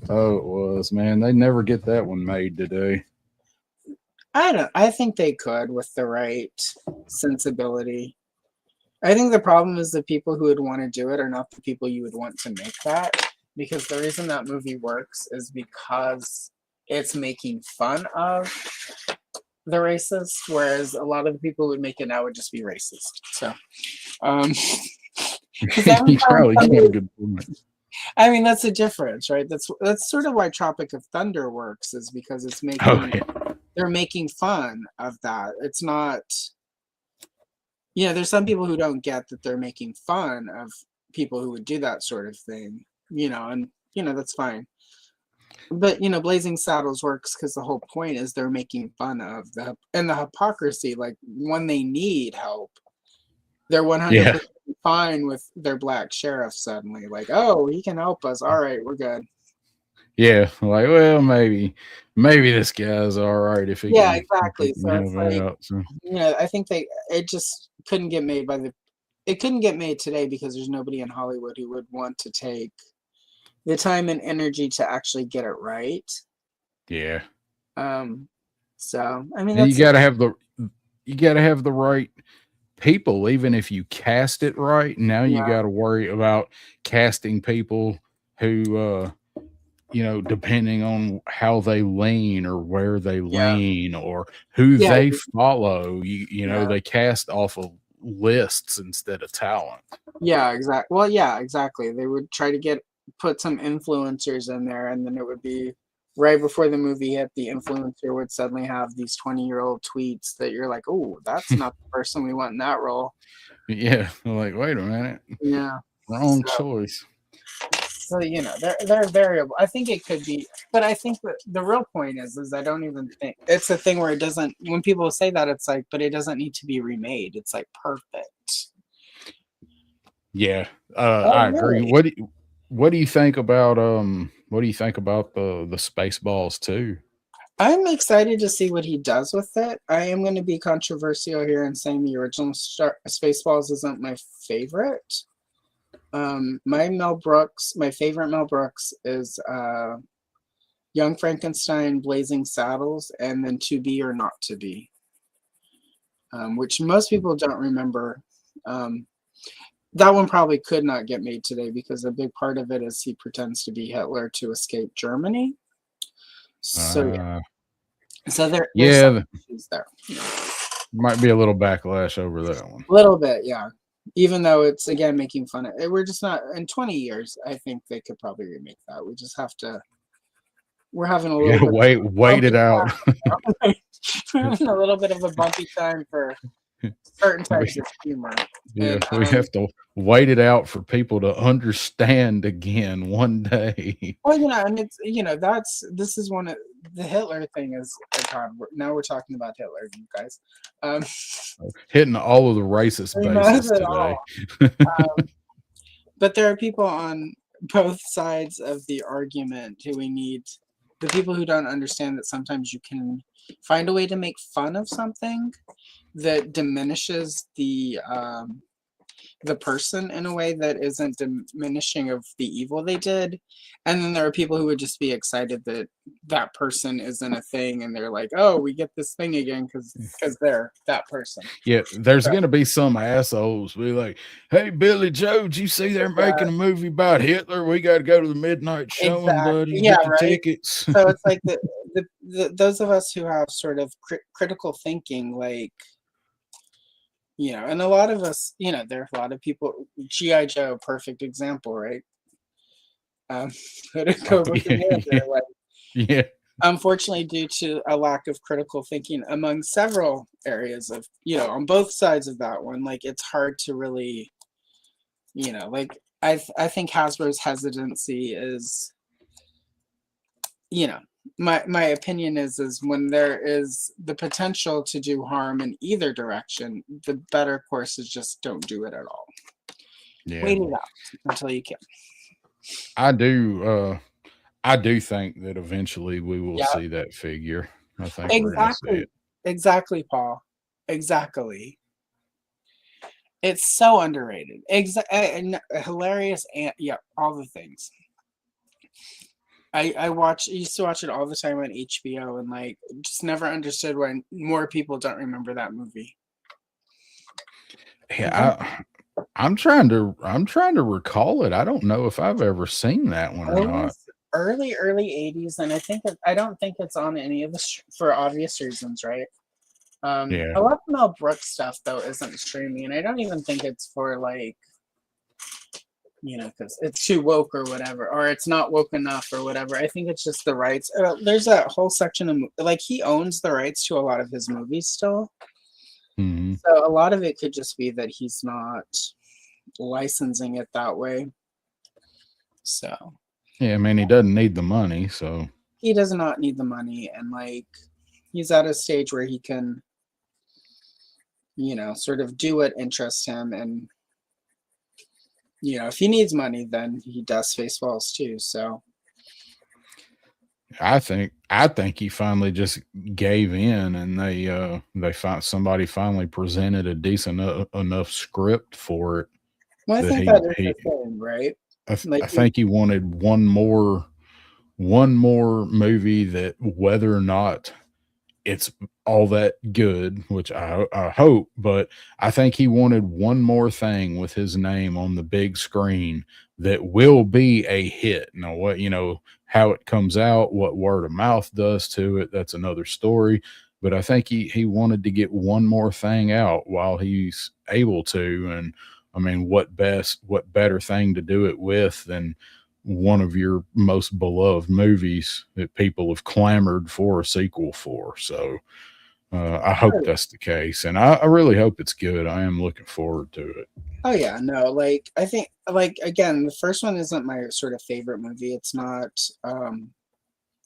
Oh, it was, man. They never get that one made today. I think they could with the right sensibility. I think the problem is the people who would want to do it are not the people you would want to make that. Because the reason that movie works is because it's making fun of the racist, whereas a lot of the people who would make it now would just be racist. So, you probably got a good point. That's the difference, right? That's sort of why Tropic of Thunder works, is because it's making they're making fun of that. It's not. There's some people who don't get that they're making fun of people who would do that sort of thing, and that's fine. But Blazing Saddles works because the whole point is they're making fun of the hypocrisy. Like when they need help, they're 100% fine with their black sheriff suddenly. Like, oh, he can help us. All right, we're good. Yeah, like, well, maybe this guy's all right if he. Yeah, exactly. So it's like, I think it just couldn't get made it couldn't get made today because there's nobody in Hollywood who would want to take the time and energy to actually get it right. Yeah. So you gotta have the right people, even if you cast it right. Now you got to worry about casting people who, depending on how they lean or where they lean or who they follow, they cast off of lists instead of talent. Yeah, exactly. Well, yeah, exactly. They would try to put some influencers in there, and then it would be right before the movie hit, the influencer would suddenly have these 20-year-old tweets that you're like, oh, that's not the person we want in that role. Yeah, like, wait a minute. Yeah. Wrong choice. So they're variable. I think it could be, but I think that the real point is I don't even think it's a thing where it doesn't. When people say that, it's like, but it doesn't need to be remade. It's like perfect. Yeah, Oh, I agree. really? What do you think about the Spaceballs too? I'm excited to see what he does with it. I am going to be controversial here and saying the original Spaceballs isn't my favorite. My favorite Mel Brooks is Young Frankenstein, Blazing Saddles, and then To Be or Not to Be, which most people don't remember. That one probably could not get made today because a big part of it is he pretends to be Hitler to escape Germany. So there's some issues there. Might be a little backlash over that one. A little bit, yeah. Even though it's again making fun of it, we're just not in 20 years. I think they could probably remake that. We just have to. We're having a little bit wait it out. We're having a little bit of a bumpy time for certain types of humor. Yeah, and, we have to wait it out for people to understand again one day. Well, and it's this is one of the Hitler thing is God. Now we're talking about Hitler, you guys. Hitting all of the racist bases today. But there are people on both sides of the argument who we need. The people who don't understand that sometimes you can find a way to make fun of something that diminishes the person in a way that isn't diminishing of the evil they did. And then there are people who would just be excited that that person isn't a thing and they're like, oh, we get this thing again because they're that person. Yeah, there's going to be some assholes be like, hey, Billy Joe, did you see they're making a movie about Hitler? We got to go to the midnight showing, buddy. Yeah, get the right. tickets. So it's like those of us who have sort of critical thinking, like, and a lot of us, there are a lot of people, G.I. Joe, perfect example, right? Unfortunately, due to a lack of critical thinking among several areas of, on both sides of that one, like, it's hard to really, like, I think Hasbro's hesitancy is, my opinion is when there is the potential to do harm in either direction, the better course is just don't do it at all. Yeah. Wait it out until you can. I do think that eventually we will see that figure. I think we're gonna see it. Exactly, Paul. Exactly. It's so underrated. And hilarious, and all the things. I used to watch it all the time on HBO, and like just never understood why more people don't remember that movie. Yeah, I'm trying to recall it. I don't know if I've ever seen that one or not. Early 80s, and I don't think it's on any of the for obvious reasons, right? A lot of Mel Brooks stuff though isn't streaming, and I don't even think it's for like, because it's too woke or whatever, or it's not woke enough or whatever. I think it's just the rights. There's a whole section of like he owns the rights to a lot of his movies still. Mm-hmm. So a lot of it could just be that he's not licensing it that way. So. Yeah, I mean, he doesn't need the money, so. He does not need the money, and like he's at a stage where he can, sort of do what interests him, and if he needs money, then he does Spaceballs too. So I think he finally just gave in, and somebody finally presented a decent enough script for it. Well, I think that is the thing, right? I think he wanted one more movie that, whether or not it's all that good, which I hope, but I think he wanted one more thing with his name on the big screen that will be a hit. Now, how it comes out, what word of mouth does to it, that's another story. But I think he wanted to get one more thing out while he's able to. And I mean, what better thing to do it with than one of your most beloved movies that people have clamored for a sequel for. So I hope that's the case. And I really hope it's good. I am looking forward to it. Oh yeah, no, like I think like again, the first one isn't my sort of favorite movie. It's not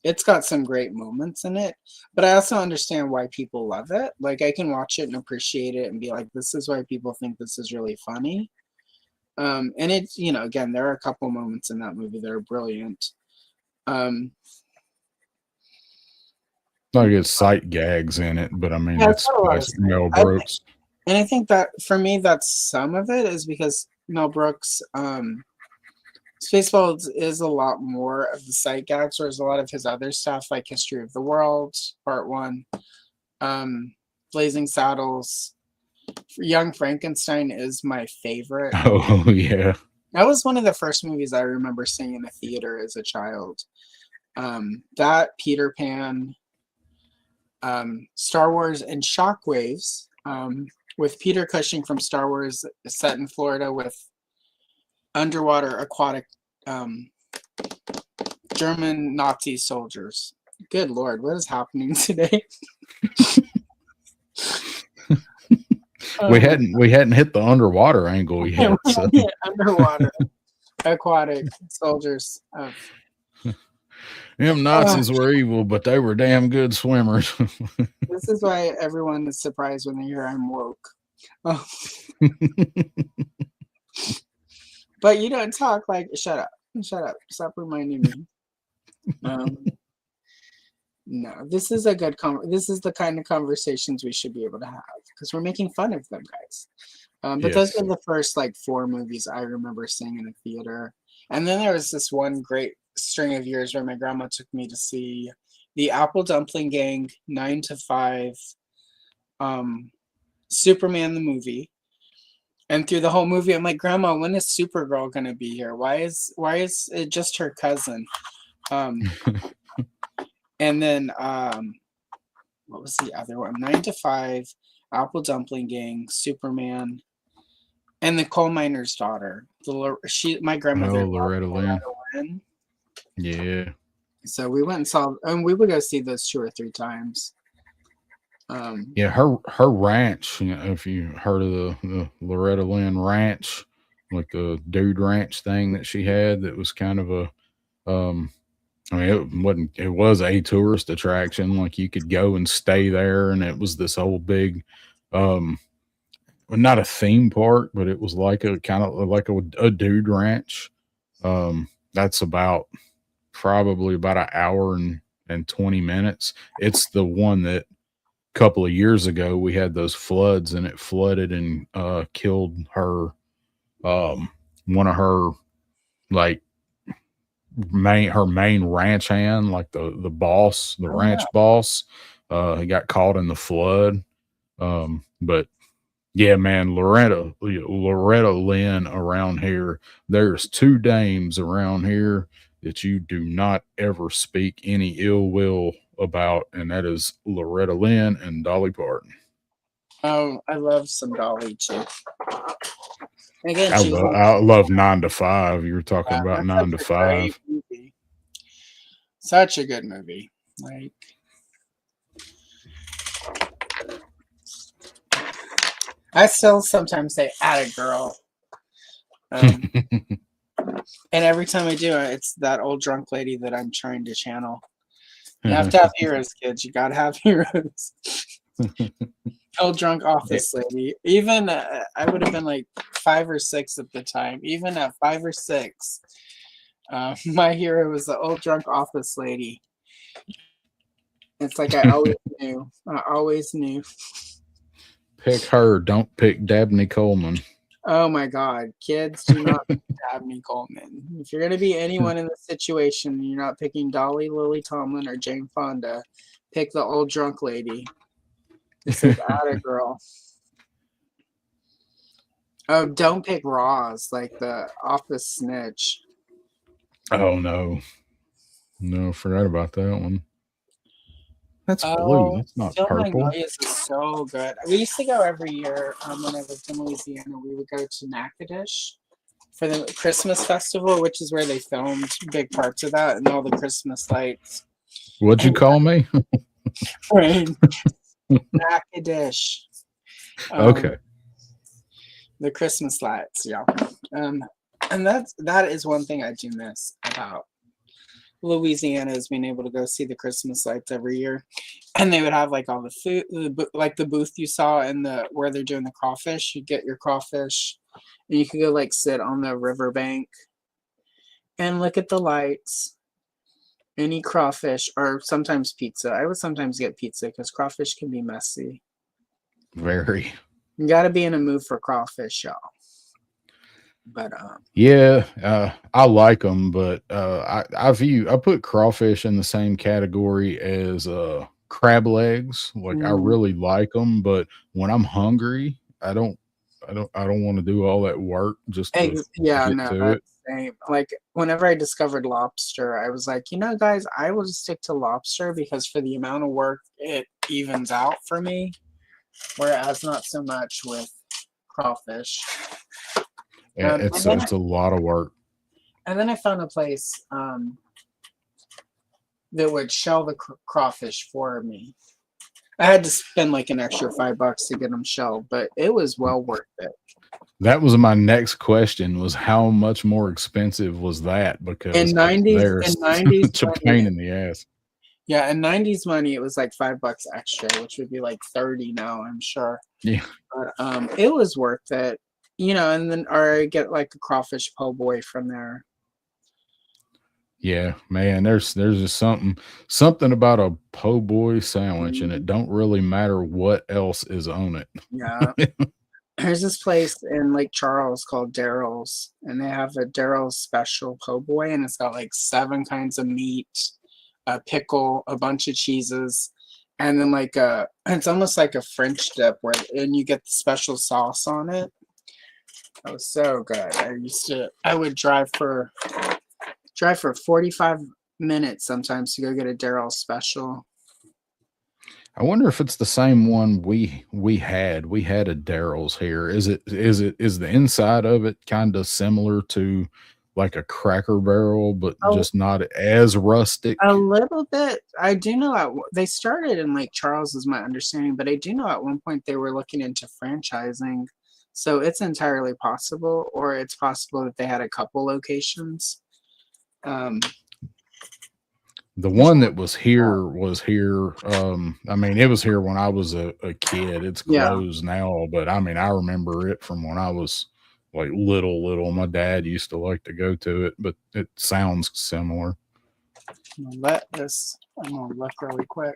it's got some great moments in it, but I also understand why people love it. Like I can watch it and appreciate it and be like, this is why people think this is really funny. And it's, you know, again, there are a couple moments in that movie that are brilliant. Not get sight gags in it, but I mean Yeah, it's that's got a lot of classic Mel I think, Brooks. and I think that for me, that's some of it is because Mel Brooks, Spaceballs is a lot more of the sight gags, whereas a lot of his other stuff, like History of the World, Part One, Blazing Saddles, Young Frankenstein is my favorite. Oh yeah. That was one of the first movies I remember seeing in a theater as a child. That Peter Pan, Star Wars, and Shockwaves, with Peter Cushing from Star Wars set in Florida with underwater aquatic German Nazi soldiers. Good Lord, what is happening today? We hadn't hit the underwater angle yet. So. Underwater aquatic soldiers of Them Nazis were evil, but they were damn good swimmers. This is why everyone is surprised when they hear I'm woke. Oh. But you don't talk like shut up. Stop reminding me. No, this is a good this is the kind of conversations we should be able to have because we're making fun of them, guys. But those are the first like 4 movies I remember seeing in a theater. And then there was this one great string of years where my grandma took me to see the Apple Dumpling Gang, 9 to 5, Superman the movie. And through the whole movie, I'm like, Grandma, when is Supergirl gonna be here? Why is it just her cousin? And then what was the other one? 9 to 5, Apple Dumpling Gang, Superman, and the Coal Miner's Daughter. My grandmother, Loretta Lynn. Yeah. So we went and saw, and we would go see those 2 or 3 times. Yeah, her ranch. You know, if you heard of the Loretta Lynn Ranch, like the dude ranch thing that she had, that was kind of a, I mean, it was a tourist attraction. Like you could go and stay there, and it was this whole big, not a theme park, but it was like a kind of like a dude ranch. That's probably about an hour and 20 minutes. It's the one that a couple of years ago we had those floods, and it flooded and killed her, one of her like main ranch hand, like the boss, the ranch boss. He got caught in the flood. But yeah, man, Loretta Lynn around here, there's 2 dames around here that you do not ever speak any ill will about, and that is Loretta Lynn and Dolly Parton. Oh, I love some Dolly too. Again, I love 9 to 5. You were talking about 9 to 5. Such a good movie. Like, I still sometimes say "atta girl," and every time I do, it's that old drunk lady that I'm trying to channel. You have to have heroes, kids. You gotta have heroes. Old drunk office lady. Even I would have been like 5 or 6 at the time. Even at 5 or 6, my hero was the old drunk office lady. It's like I always knew. I always knew. Pick her. Don't pick Dabney Coleman. Oh my God, kids, do not pick Dabney Coleman. If you're gonna be anyone in the situation, you're not picking Dolly, Lily Tomlin, or Jane Fonda. Pick the old drunk lady. This is atta girl. Oh, don't pick Roz, like the office snitch. Oh no, forgot about that one. That's blue. That's not Still purple. Magnolias is so good. We used to go every year when I lived in Louisiana. We would go to Natchitoches for the Christmas festival, which is where they filmed big parts of that and all the Christmas lights. What'd you call me? Natchitoches. Okay. The Christmas lights, yeah. And that is one thing I do miss about Louisiana, is being able to go see the Christmas lights every year. And they would have like all the food, like the booth you saw in the where they're doing the crawfish. You get your crawfish, and you could go like sit on the riverbank and look at the lights and eat crawfish, or sometimes pizza. I would sometimes get pizza because crawfish can be messy. Very. You got to be in a mood for crawfish, y'all. But yeah, I like them, but I put crawfish in the same category as crab legs. Like I really like them, but when I'm hungry, I don't want to do all that work just to get to it. Same. Like whenever I discovered lobster, I was like, guys, I will just stick to lobster because for the amount of work it evens out for me. Whereas not so much with crawfish. Yeah, it's a lot of work. And then I found a place that would shell the crawfish for me. I had to spend like an extra $5 to get them shelled, but it was well worth it. That was my next question: was how much more expensive was that? Because in 90s, it's a pain in the ass. Yeah, in 90s money, it was like $5 extra, which would be like 30 now, I'm sure. Yeah, but it was worth it, and then or I get like a crawfish po' boy from there. Yeah, man, there's just something about a po' boy sandwich, and it don't really matter what else is on it. Yeah. There's this place in Lake Charles called Daryl's, and they have a Daryl's special po' boy, and it's got like 7 kinds of meat, a pickle, a bunch of cheeses, and then like it's almost like a French dip and you get the special sauce on it. That was so good. I would drive for 45 minutes sometimes to go get a Daryl's special. I wonder if it's the same one we had. We had a Daryl's here. Is the inside of it kind of similar to like a Cracker Barrel, but just not as rustic? A little bit. I do know they started in Lake Charles, is my understanding, but I do know at one point they were looking into franchising. So it's entirely possible, or it's possible that they had a couple locations. The one that was here. I mean, it was here when I was a kid. It's closed now, but I mean, I remember it from when I was like little. My dad used to like to go to it, but it sounds similar. I'm gonna look really quick.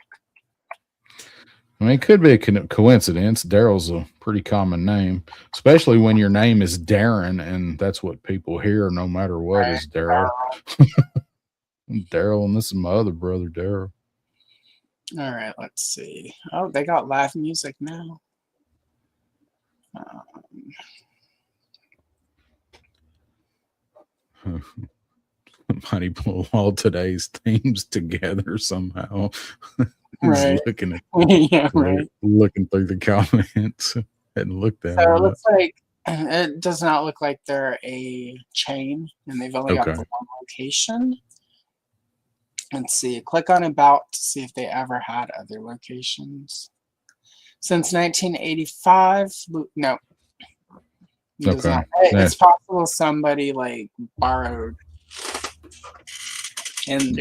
I mean, it could be a coincidence. Daryl's a pretty common name, especially when your name is Darin, and that's what people hear no matter what is Daryl. Daryl, and this is my other brother, Daryl. All right, let's see. Oh, they got live music now. Mighty pull all today's themes together somehow. Right. Looking at, looking through the comments. Hadn't looked at it. So it looks like it does not look like they're a chain, and they've only got the one location. Let's see. Click on About to see if they ever had other locations. Since 1985, no. Okay. It's possible somebody like borrowed. And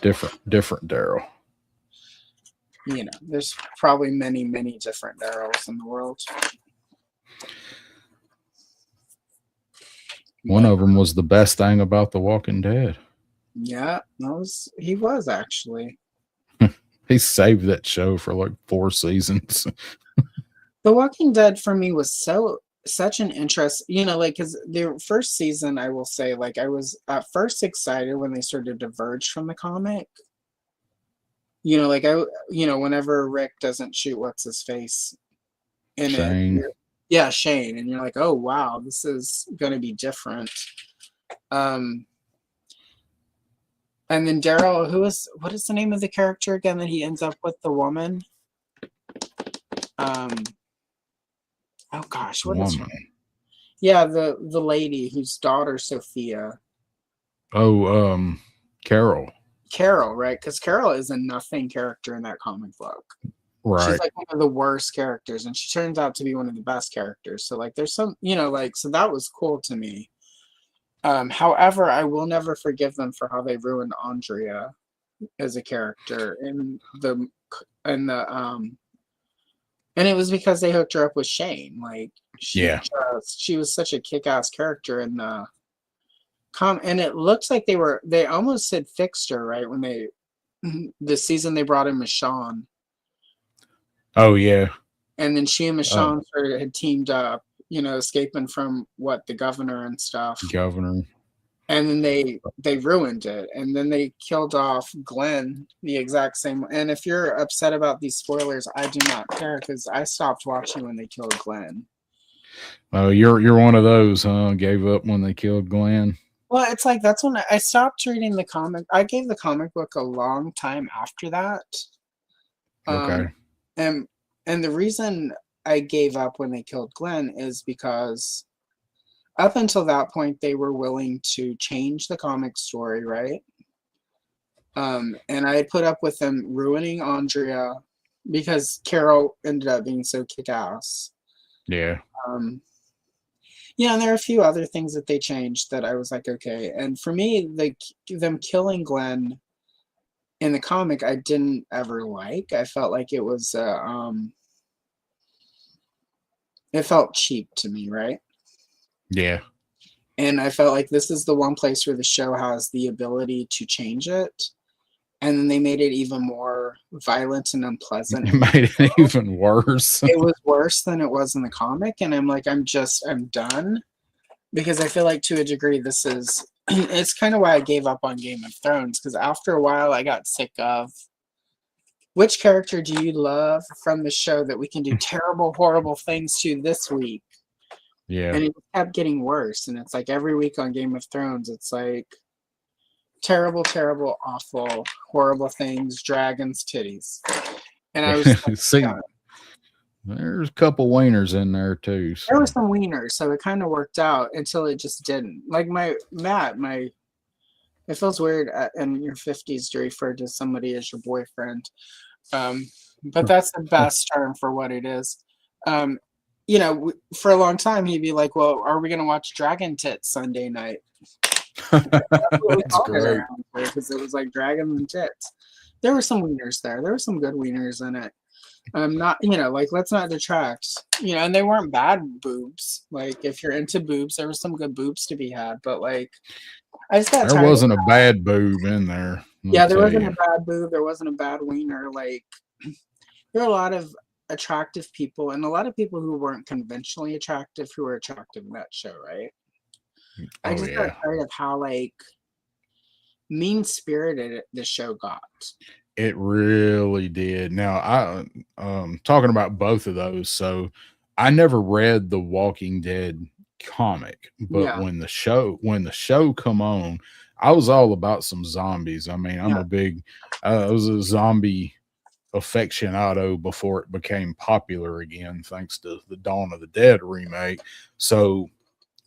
different Daryl. There's probably many different Daryls in the world. One of them was the best thing about The Walking Dead. Yeah, he was actually. He saved that show for like 4 seasons. The Walking Dead for me was such an interest, because the first season, I will say, like I was at first excited when they started to diverge from the comic. Whenever Rick doesn't shoot what's his face in Shane. Shane, and you're like, oh wow, this is gonna be different. And then Daryl, what is the name of the character again that he ends up with, the woman? Oh gosh, what is her name? Yeah, the lady whose daughter Sophia. Oh, Carol. Carol, right? Because Carol is a nothing character in that comic book. she's Right. like one of the worst characters, and she turns out to be one of the best characters. So like there's some, like, so that was cool to me. However, I will never forgive them for how they ruined Andrea as a character and it was because they hooked her up with Shane. Like Yeah. she was such a kick-ass character in the and it looks like they almost had fixed her, right, when the season they brought in Michonne. Oh yeah. And then she and Michonne had teamed up, escaping from the governor and stuff. Governor. And then they ruined it. And then they killed off Glenn the exact same. And if you're upset about these spoilers, I do not care because I stopped watching when they killed Glenn. Oh, you're one of those, huh? Gave up when they killed Glenn. Well, it's like that's when I stopped reading the comic. I gave the comic book a long time after that. Okay. And the reason I gave up when they killed Glenn is because up until that point, they were willing to change the comic story, right? And I had put up with them ruining Andrea because Carol ended up being so kick-ass. Yeah. And there are a few other things that they changed that I was like, okay. And for me, them killing Glenn in the comic, I didn't ever like. I felt like it was, it felt cheap to me, right? Yeah. And I felt like this is the one place where the show has the ability to change it. And then they made it even more violent and unpleasant. It made it even worse. It was worse than it was in the comic. And I'm like, I'm done. Because I feel like to a degree, it's kind of why I gave up on Game of Thrones. Because after a while, I got sick of, which character do you love from the show that we can do terrible, horrible things to this week? Yeah. And it kept getting worse. And it's like every week on Game of Thrones, it's like terrible, terrible, awful, horrible things, dragons, titties. And I was like, see, there's a couple wieners in there too. So. There were some wieners, so it kind of worked out until it just didn't. Like it feels weird in your 50s to refer to somebody as your boyfriend. But that's the best term for what it is. For a long time, he'd be like, well, are we going to watch Dragon Tits Sunday night? That's great. Because it was like Dragons and Tits. There were some wieners there. There were some good wieners in it. Let's not detract. And they weren't bad boobs. Like, if you're into boobs, there was some good boobs to be had. But, like, I just got tired. There wasn't a bad boob in there. Yeah, there wasn't a bad boob. There wasn't a bad wiener. Like, there are a lot of attractive people and a lot of people who weren't conventionally attractive who were attractive in that show, right? I just got tired of how, like, mean-spirited the show got. It really did. Now, I talking about both of those. So, I never read the Walking Dead comic, but when the show come on, I was all about some zombies. I mean, I'm a big, I was a zombie aficionado before it became popular again, thanks to the Dawn of the Dead remake. So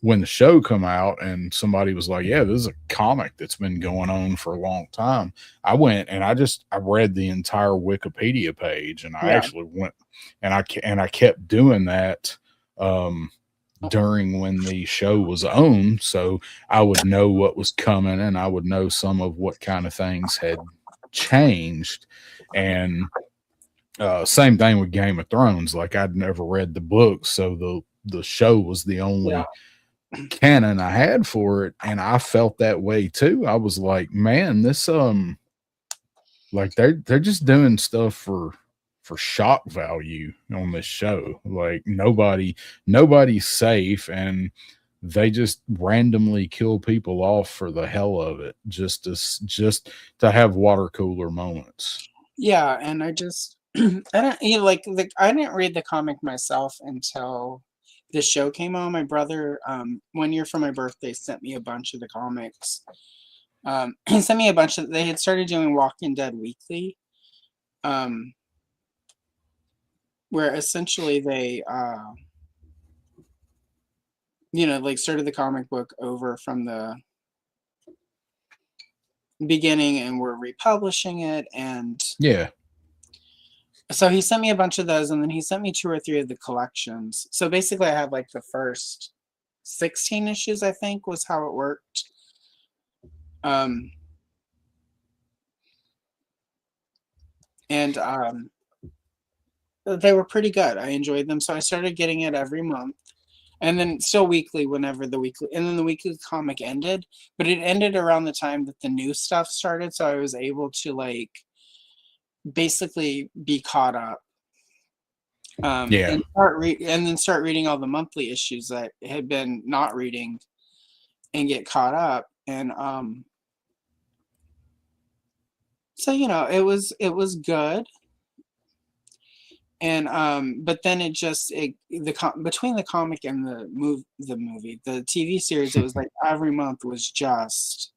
when the show come out and somebody was like, yeah, this is a comic that's been going on for a long time, I went and I read the entire Wikipedia page, and I actually went and I kept doing that during when the show was on, so I would know what was coming and I would know some of what kind of things had changed. And same thing with Game of Thrones. Like, I'd never read the books, so the show was the only canon I had for it, and I felt that way too. I was like, man, this like they're just doing stuff for shock value on this show. Like, nobody's safe, and they just randomly kill people off for the hell of it, just to have water cooler moments. Yeah, and I just I didn't read the comic myself until the show came on. My brother, 1 year for my birthday, sent me a bunch of the comics. He sent me a bunch of. They had started doing Walking Dead Weekly, where essentially they, started the comic book over from the beginning and were republishing it, and So he sent me a bunch of those, and then he sent me 2 or 3 of the collections. So basically, I had like the first 16 issues, I think, was how it worked. And they were pretty good. I enjoyed them, so I started getting it every month, and then still weekly whenever the weekly, and then the weekly comic ended. But it ended around the time that the new stuff started, so I was able to like basically be caught up. Yeah. And then start reading all the monthly issues that I had been not reading, and get caught up. And so it was good. And but then between the comic and the movie, the TV series, it was like every month was just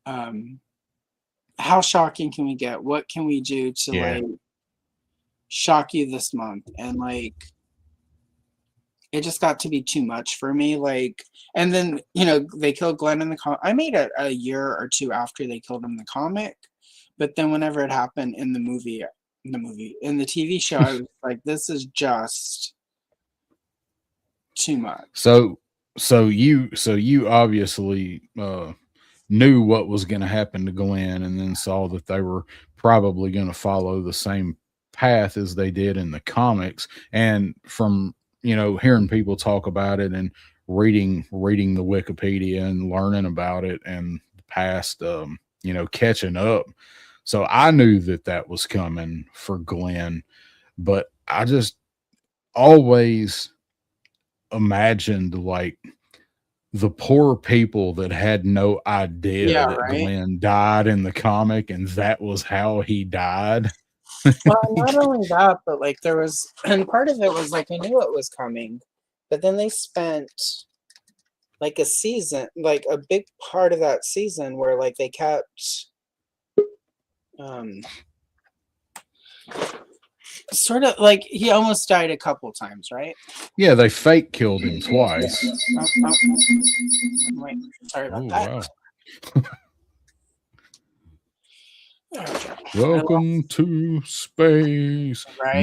how shocking can we get? What can we do to like shock you this month? And like it just got to be too much for me. Like, and then they killed Glenn in the comic. I made it a year or two after they killed him in the comic, but then whenever it happened in the TV show, I was like, this is just too much. So you obviously knew what was going to happen to Glenn, and then saw that they were probably going to follow the same path as they did in the comics. And from hearing people talk about it and reading the Wikipedia and learning about it and past catching up, so I knew that was coming for Glenn, but I just always imagined like the poor people that had no idea that Glenn died in the comic, and that was how he died. Well, not only that, but like there was, and part of it was like I knew it was coming, but then they spent like a season, like a big part of that season where like they kept sort of like he almost died a couple times, right? Yeah, they fake killed him twice. Wait, sorry about that. Wow. Welcome to space. Right?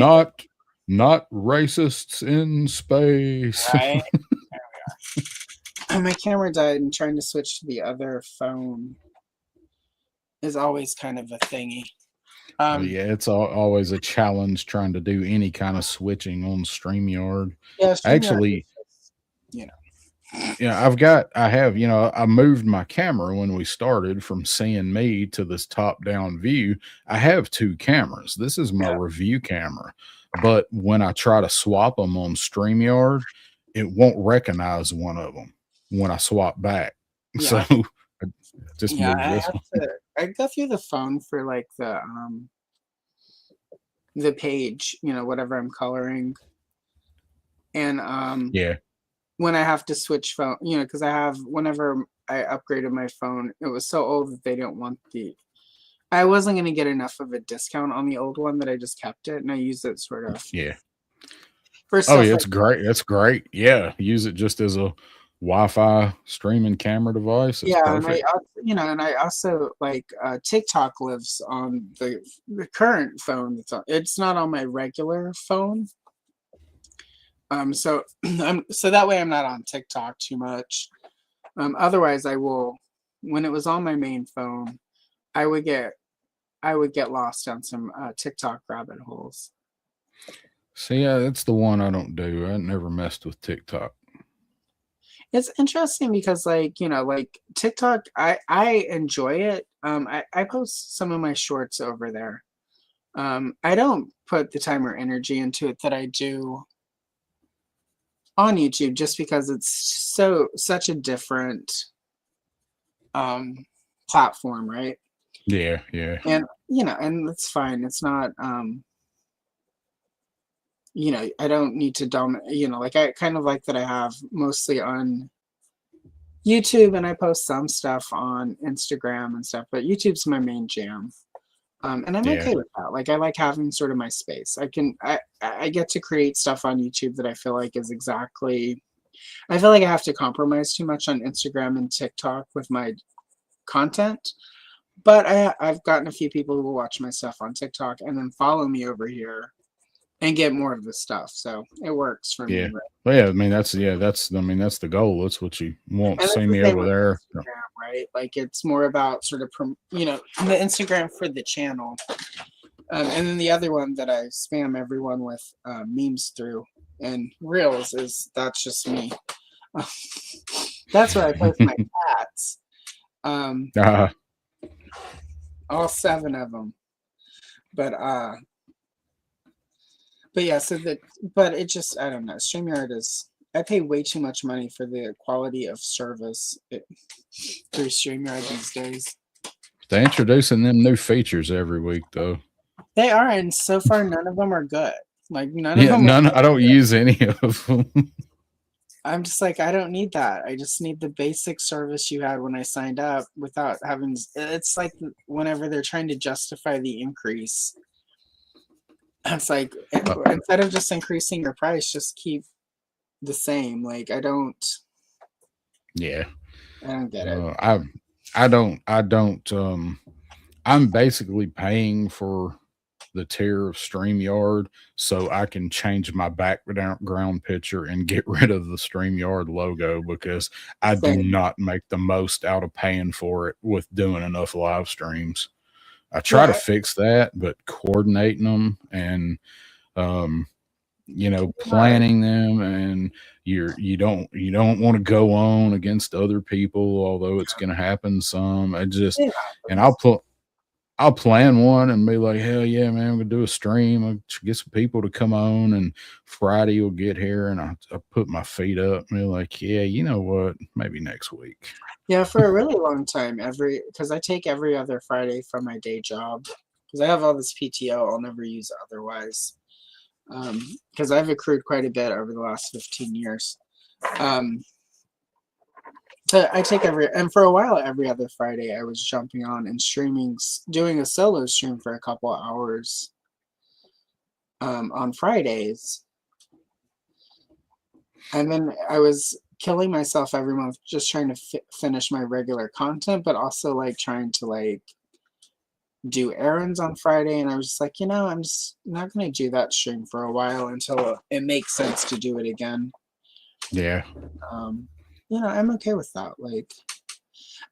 Not racists in space. Right? There we are. My camera died, and trying to switch to the other phone is always kind of a thingy. Yeah, it's always a challenge trying to do any kind of switching on StreamYard. Yeah, StreamYard actually, I moved my camera when we started from seeing me to this top-down view. I have 2 cameras. This is my review camera, but when I try to swap them on StreamYard, it won't recognize one of them when I swap back. Yeah. So I just moved this one. I go through the phone for like the page, whatever I'm coloring, and when I have to switch phone, because whenever I upgraded my phone, it was so old that they didn't want I wasn't going to get enough of a discount on the old one that I just kept it, and I use it sort of for stuff. It's great. That's great. Yeah, use it just as a Wi-Fi streaming camera device. It's perfect. And I also like TikTok lives on the current phone. It's not on my regular phone. So that way I'm not on TikTok too much. Otherwise, I will. When it was on my main phone, I would get lost on some TikTok rabbit holes. See, yeah, that's the one I don't do. I never messed with TikTok. It's interesting because like TikTok, I enjoy it. I post some of my shorts over there. I don't put the time or energy into it that I do on YouTube, just because it's such a different platform, right? Yeah. And and it's fine. It's not I don't need to dominate, like I kind of like that I have mostly on YouTube, and I post some stuff on Instagram and stuff, but YouTube's my main jam. And I'm okay with that. Like I like having sort of my space. I get to create stuff on YouTube that I feel like is exactly, I feel like I have to compromise too much on Instagram and TikTok with my content. But I've gotten a few people who will watch my stuff on TikTok and then follow me over here and get more of the stuff. So it works for me. Yeah. Right? Well, yeah, I mean that's that's the goal. That's what you want. And See it's the me same over with there. Instagram, right? Like it's more about sort of the Instagram for the channel, and then the other one that I spam everyone with memes through and reels that's just me. That's where I post my cats. Uh, All 7 of them. But yeah, but it just, I don't know. StreamYard I pay way too much money for the quality of service through StreamYard these days. they're introducing them new features every week, though. They are, and so far none of them are good. Like none of Yeah, them. none. I don't use any of them. I'm just like, I don't need that. I just need the basic service you had when I signed up without having. It's like whenever they're trying to justify the increase. It's like instead of just increasing your price, just keep the same. Like I don't Yeah, I don't get it. I don't. I'm basically paying for the tier of StreamYard so I can change my background picture and get rid of the StreamYard logo because I do Same. not make the most out of paying for it with doing enough live streams. I try to fix that, but coordinating them and planning them, and you don't want to go on against other people, although it's going to happen some. And I'll plan one and be like, hell yeah, man, I'm gonna do a stream. I'll get some people to come on, and Friday will get here, and I'll put my feet up and be like, yeah, you know what? Maybe next week. Yeah, for a really long time, because I take every other Friday from my day job because I have all this PTO I'll never use otherwise. Because I've accrued quite a bit over the last 15 years. So I take and for a while, every other Friday, I was jumping on and streaming, doing a solo stream for a couple of hours on Fridays. And then I was killing myself every month just trying to finish my regular content, but also like trying to like do errands on Friday. And I was just like, I'm just not going to do that stream for a while until it makes sense to do it again. Yeah. I'm okay with that. Like,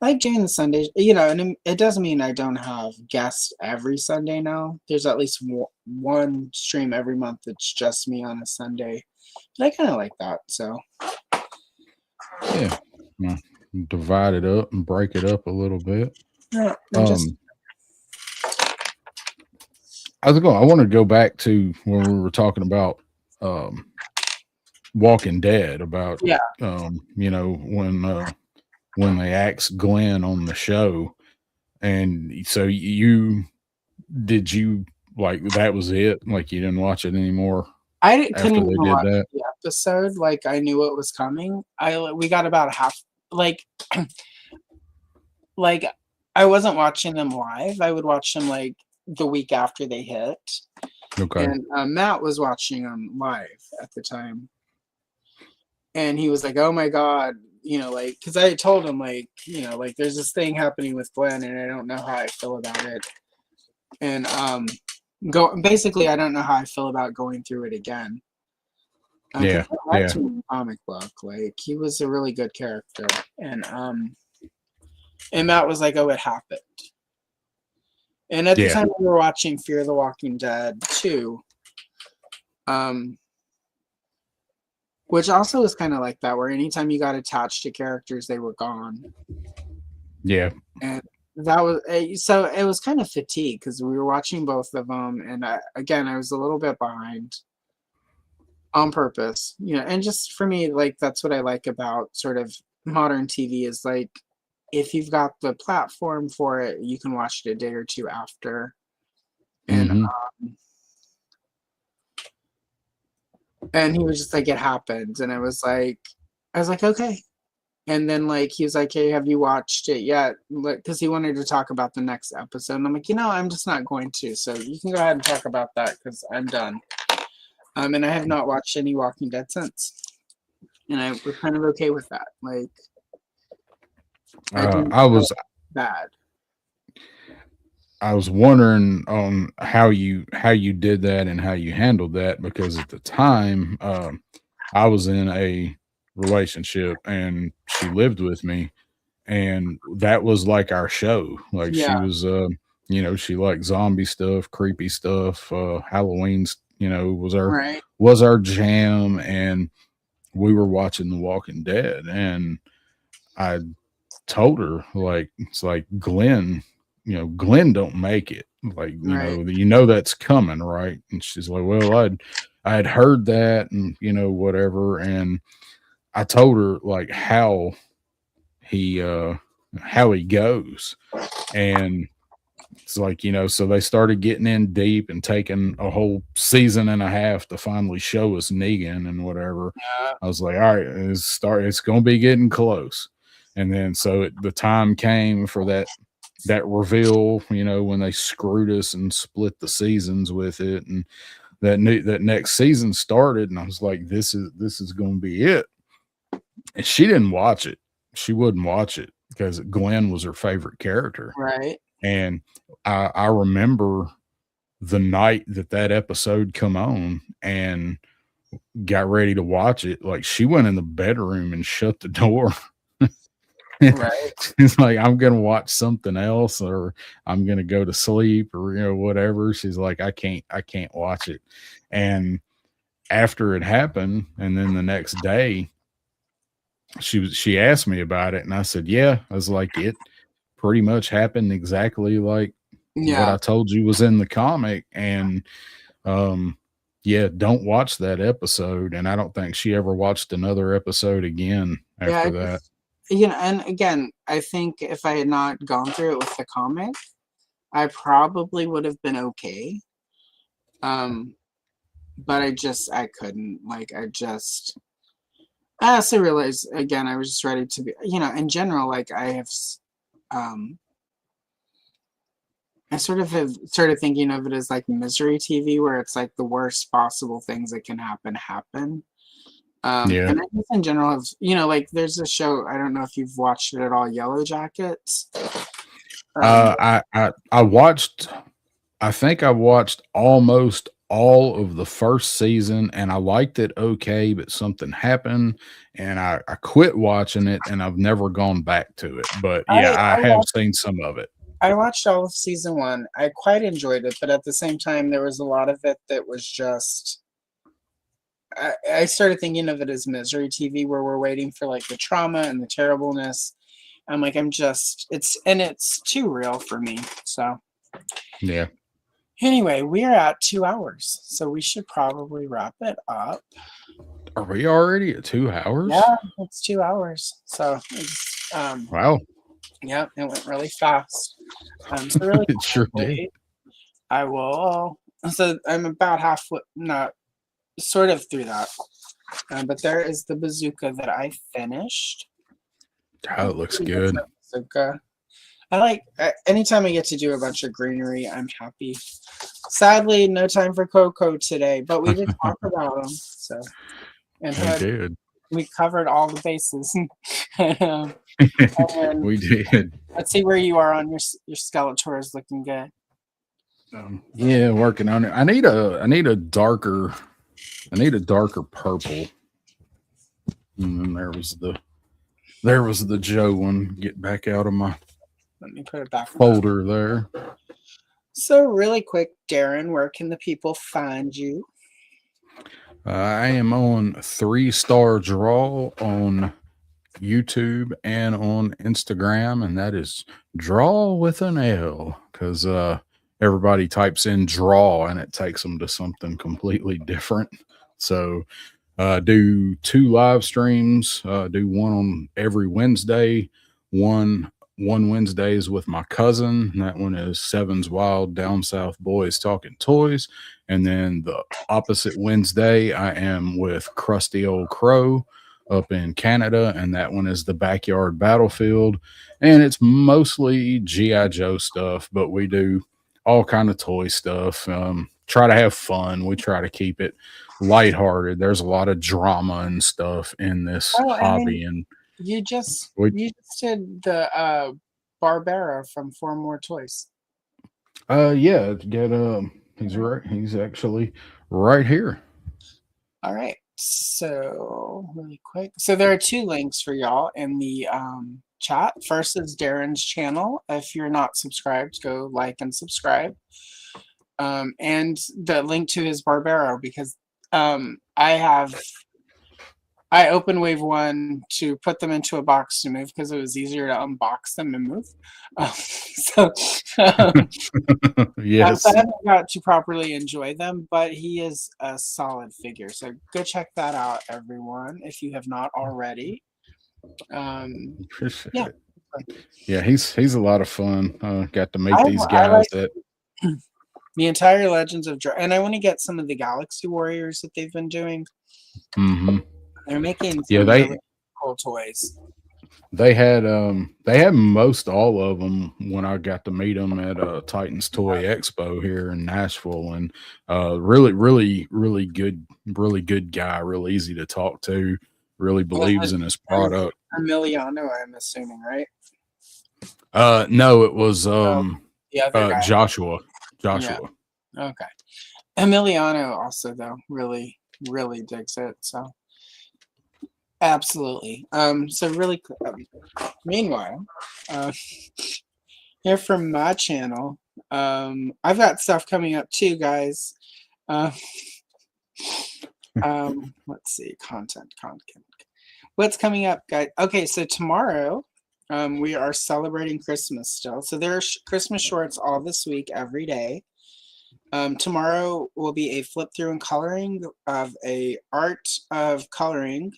I like doing the Sundays, and it doesn't mean I don't have guests every Sunday now. There's at least one stream every month that's just me on a Sunday. But I kind of like that, so. Yeah. Divide it up and break it up a little bit. Yeah, I want to go back to when we were talking about Walking Dead, about when they asked Glenn on the show, and so did you like that was it? Like you didn't watch it anymore? Couldn't even watch the episode. Like I knew it was coming. We got about half. Like I wasn't watching them live. I would watch them like the week after they hit. Okay. And Matt was watching them live at the time, and he was like, "Oh my god." Because I told him, there's this thing happening with Glenn, and I don't know how I feel about it. And basically, I don't know how I feel about going through it again. I liked him in the comic book. Like, he was a really good character. And Matt was like, "Oh, it happened." And at the time, we were watching Fear the Walking Dead 2. Which also was kind of like that, where anytime you got attached to characters, they were gone. Yeah. And that was so it was kind of fatigue because we were watching both of them, and I was a little bit behind on purpose, and just for me, like that's what I like about sort of modern TV is like if you've got the platform for it, you can watch it a day or two after, and and he was just like, it happened. And I was like, okay. And then like, he was like, hey, have you watched it yet? Because he wanted to talk about the next episode. And I'm like, I'm just not going to. So you can go ahead and talk about that because I'm done. And I have not watched any Walking Dead since. And I was kind of okay with that. Like, I was bad. I was wondering on how you did that and how you handled that, because at the time I was in a relationship and she lived with me, and that was like our show. Like she Yeah. was she liked zombie stuff, creepy stuff, Halloween's, Right. was our jam, and we were watching The Walking Dead, and I told her, like, it's like Glenn, Glenn don't make it. Like, Right. That's coming, right? And she's like, well, I had heard that, and whatever. And I told her like he how he goes. And it's like, so they started getting in deep and taking a whole season and a half to finally show us Negan and whatever. Yeah. I was like, all right, it's gonna be getting close. And then so the time came for that reveal, when they screwed us and split the seasons with it, and that next season started, and I was like, this is gonna be it. And she didn't watch it. She wouldn't watch it because Glenn was her favorite character. Right. And I remember the night that episode come on and got ready to watch it. Like, she went in the bedroom and shut the door. Right. She's like, I'm gonna watch something else, or I'm gonna go to sleep, or whatever. She's like, I can't watch it. And after it happened, and then the next day, she asked me about it, and I said, yeah. I was like, it pretty much happened exactly like what I told you was in the comic. And yeah, don't watch that episode. And I don't think she ever watched another episode again after that. And again, I think if I had not gone through it with the comic, I probably would have been okay. But I couldn't. Like, I also realized, again, I was just ready to be, in general, like, I sort of have started thinking of it as like misery TV, where it's like the worst possible things that can happen. Yeah. And I guess in general, like, there's a show, I don't know if you've watched it at all, Yellow Jackets. I watched, I think I watched almost all of the first season, and I liked it okay, but something happened and I quit watching it, and I've never gone back to it. But yeah, I have seen some of it. I watched all of season 1. I quite enjoyed it, but at the same time, there was a lot of it that was just, I started thinking of it as misery TV, where we're waiting for like the trauma and the terribleness. I'm like, it's too real for me. So yeah. Anyway, we are at 2 hours, so we should probably wrap it up. Are we already at 2 hours? Yeah, it's 2 hours. So wow. Yeah, it went really fast. So really it sure did. I will. So I'm about halfway, not sort of through that. But there is the bazooka that I finished. Oh, it looks good. Bazooka. I like, anytime I get to do a bunch of greenery, I'm happy. Sadly, no time for Coco today, but we did talk about them. So, and we covered all the bases. We did. Let's see where you are on your Skeletor is looking good. Yeah, working on it. I need a darker purple. And then there was the Joe one. Get back out of my Let me put it back folder there. So really quick, Darin, where can the people find you? I am on 3-Star Drawl on YouTube and on Instagram, and that is Drawl with an L, because everybody types in draw and it takes them to something completely different. So do 2 live streams, do one on every Wednesday, one Wednesdays with my cousin. That one is Seven's Wild Down South Boys Talking Toys. And then the opposite Wednesday, I am with Crusty Old Crow up in Canada, and that one is the Backyard Battlefield. And it's mostly G.I. Joe stuff, but we do all kind of toy stuff. Try to have fun. We try to keep it lighthearted. There's a lot of drama and stuff in this hobby. And you just did the Barbara from 4 More Toys. Yeah, get he's right. He's actually right here. All right. So really quick. So there are two links for y'all in the chat. First is Darin's channel. If you're not subscribed, go like and subscribe. And the link to his Barbero, because I opened Wave 1 to put them into a box to move because it was easier to unbox them and move. So Yes. I haven't got to properly enjoy them, but he is a solid figure. So go check that out, everyone, if you have not already. Appreciate Yeah. it. Yeah, he's a lot of fun. Got to meet I these guys like that the entire Legends of Drawl, and I want to get some of the Galaxy Warriors that they've been doing. They're making some really cool toys. They had most all of them when I got to meet them at Titans Toy Expo here in Nashville, and really good guy, real easy to talk to, really believes in his product. Emiliano, I'm assuming, right? No, it was the other guy. Joshua. Yeah. Okay. Emiliano also though really digs it, so absolutely. So really meanwhile, here from my channel, I've got stuff coming up too, guys. Let's see, content. What's coming up, guys? Okay, so tomorrow we are celebrating Christmas still. So there's Christmas shorts all this week, every day. Tomorrow will be a flip through and coloring of a art of coloring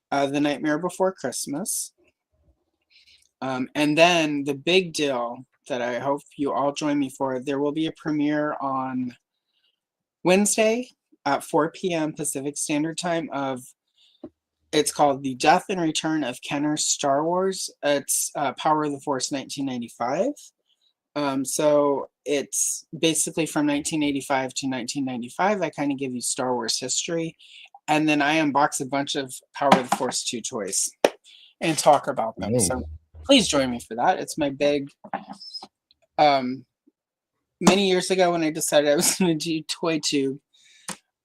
The Nightmare Before Christmas. And then the big deal that I hope you all join me for, there will be a premiere on Wednesday at 4 p.m. Pacific Standard Time it's called The Death and Return of Kenner's Star Wars. It's Power of the Force 1995. So it's basically from 1985 to 1995. I kind of give you Star Wars history. And then I unbox a bunch of Power of the Force 2 toys and talk about them. Oh. So please join me for that. It's my big, many years ago when I decided I was going to do Toy Tube,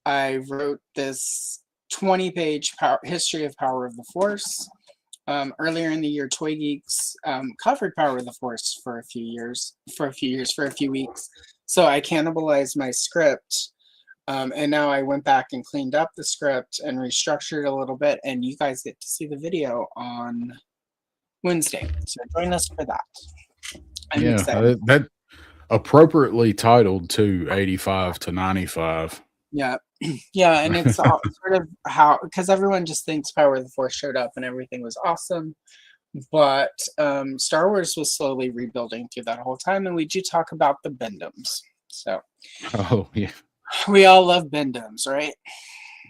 I wrote this 20-page history of Power of the Force. Earlier in the year, Toy Geeks covered Power of the Force for a few weeks. So I cannibalized my script. And now I went back and cleaned up the script and restructured a little bit. And you guys get to see the video on Wednesday. So join us for that. I'm excited. That appropriately titled to 85 to 95. Yeah. Yeah, and it's all sort of how, because everyone just thinks Power of the Force showed up and everything was awesome, but Star Wars was slowly rebuilding through that whole time, and we do talk about the Bendums. So, oh yeah, we all love Bendums, right?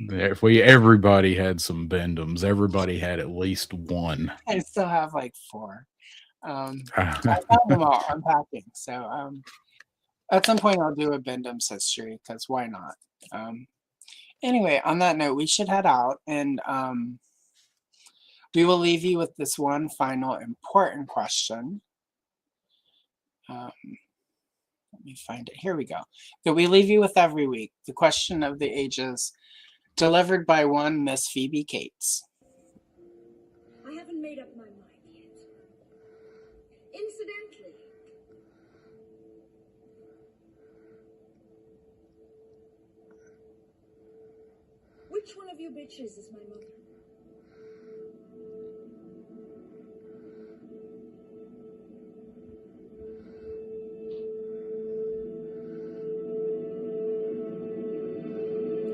If everybody had some Bendums, everybody had at least one. I still have like 4. I found them all unpacking, so at some point I'll do a Bendums history because why not? Anyway, on that note, we should head out, and we will leave you with this one final important question. Let me find it. Here we go. That we leave you with every week. The question of the ages, delivered by one Miss Phoebe Cates. I haven't made up my mind yet. Incidentally, which one of you bitches is my mother?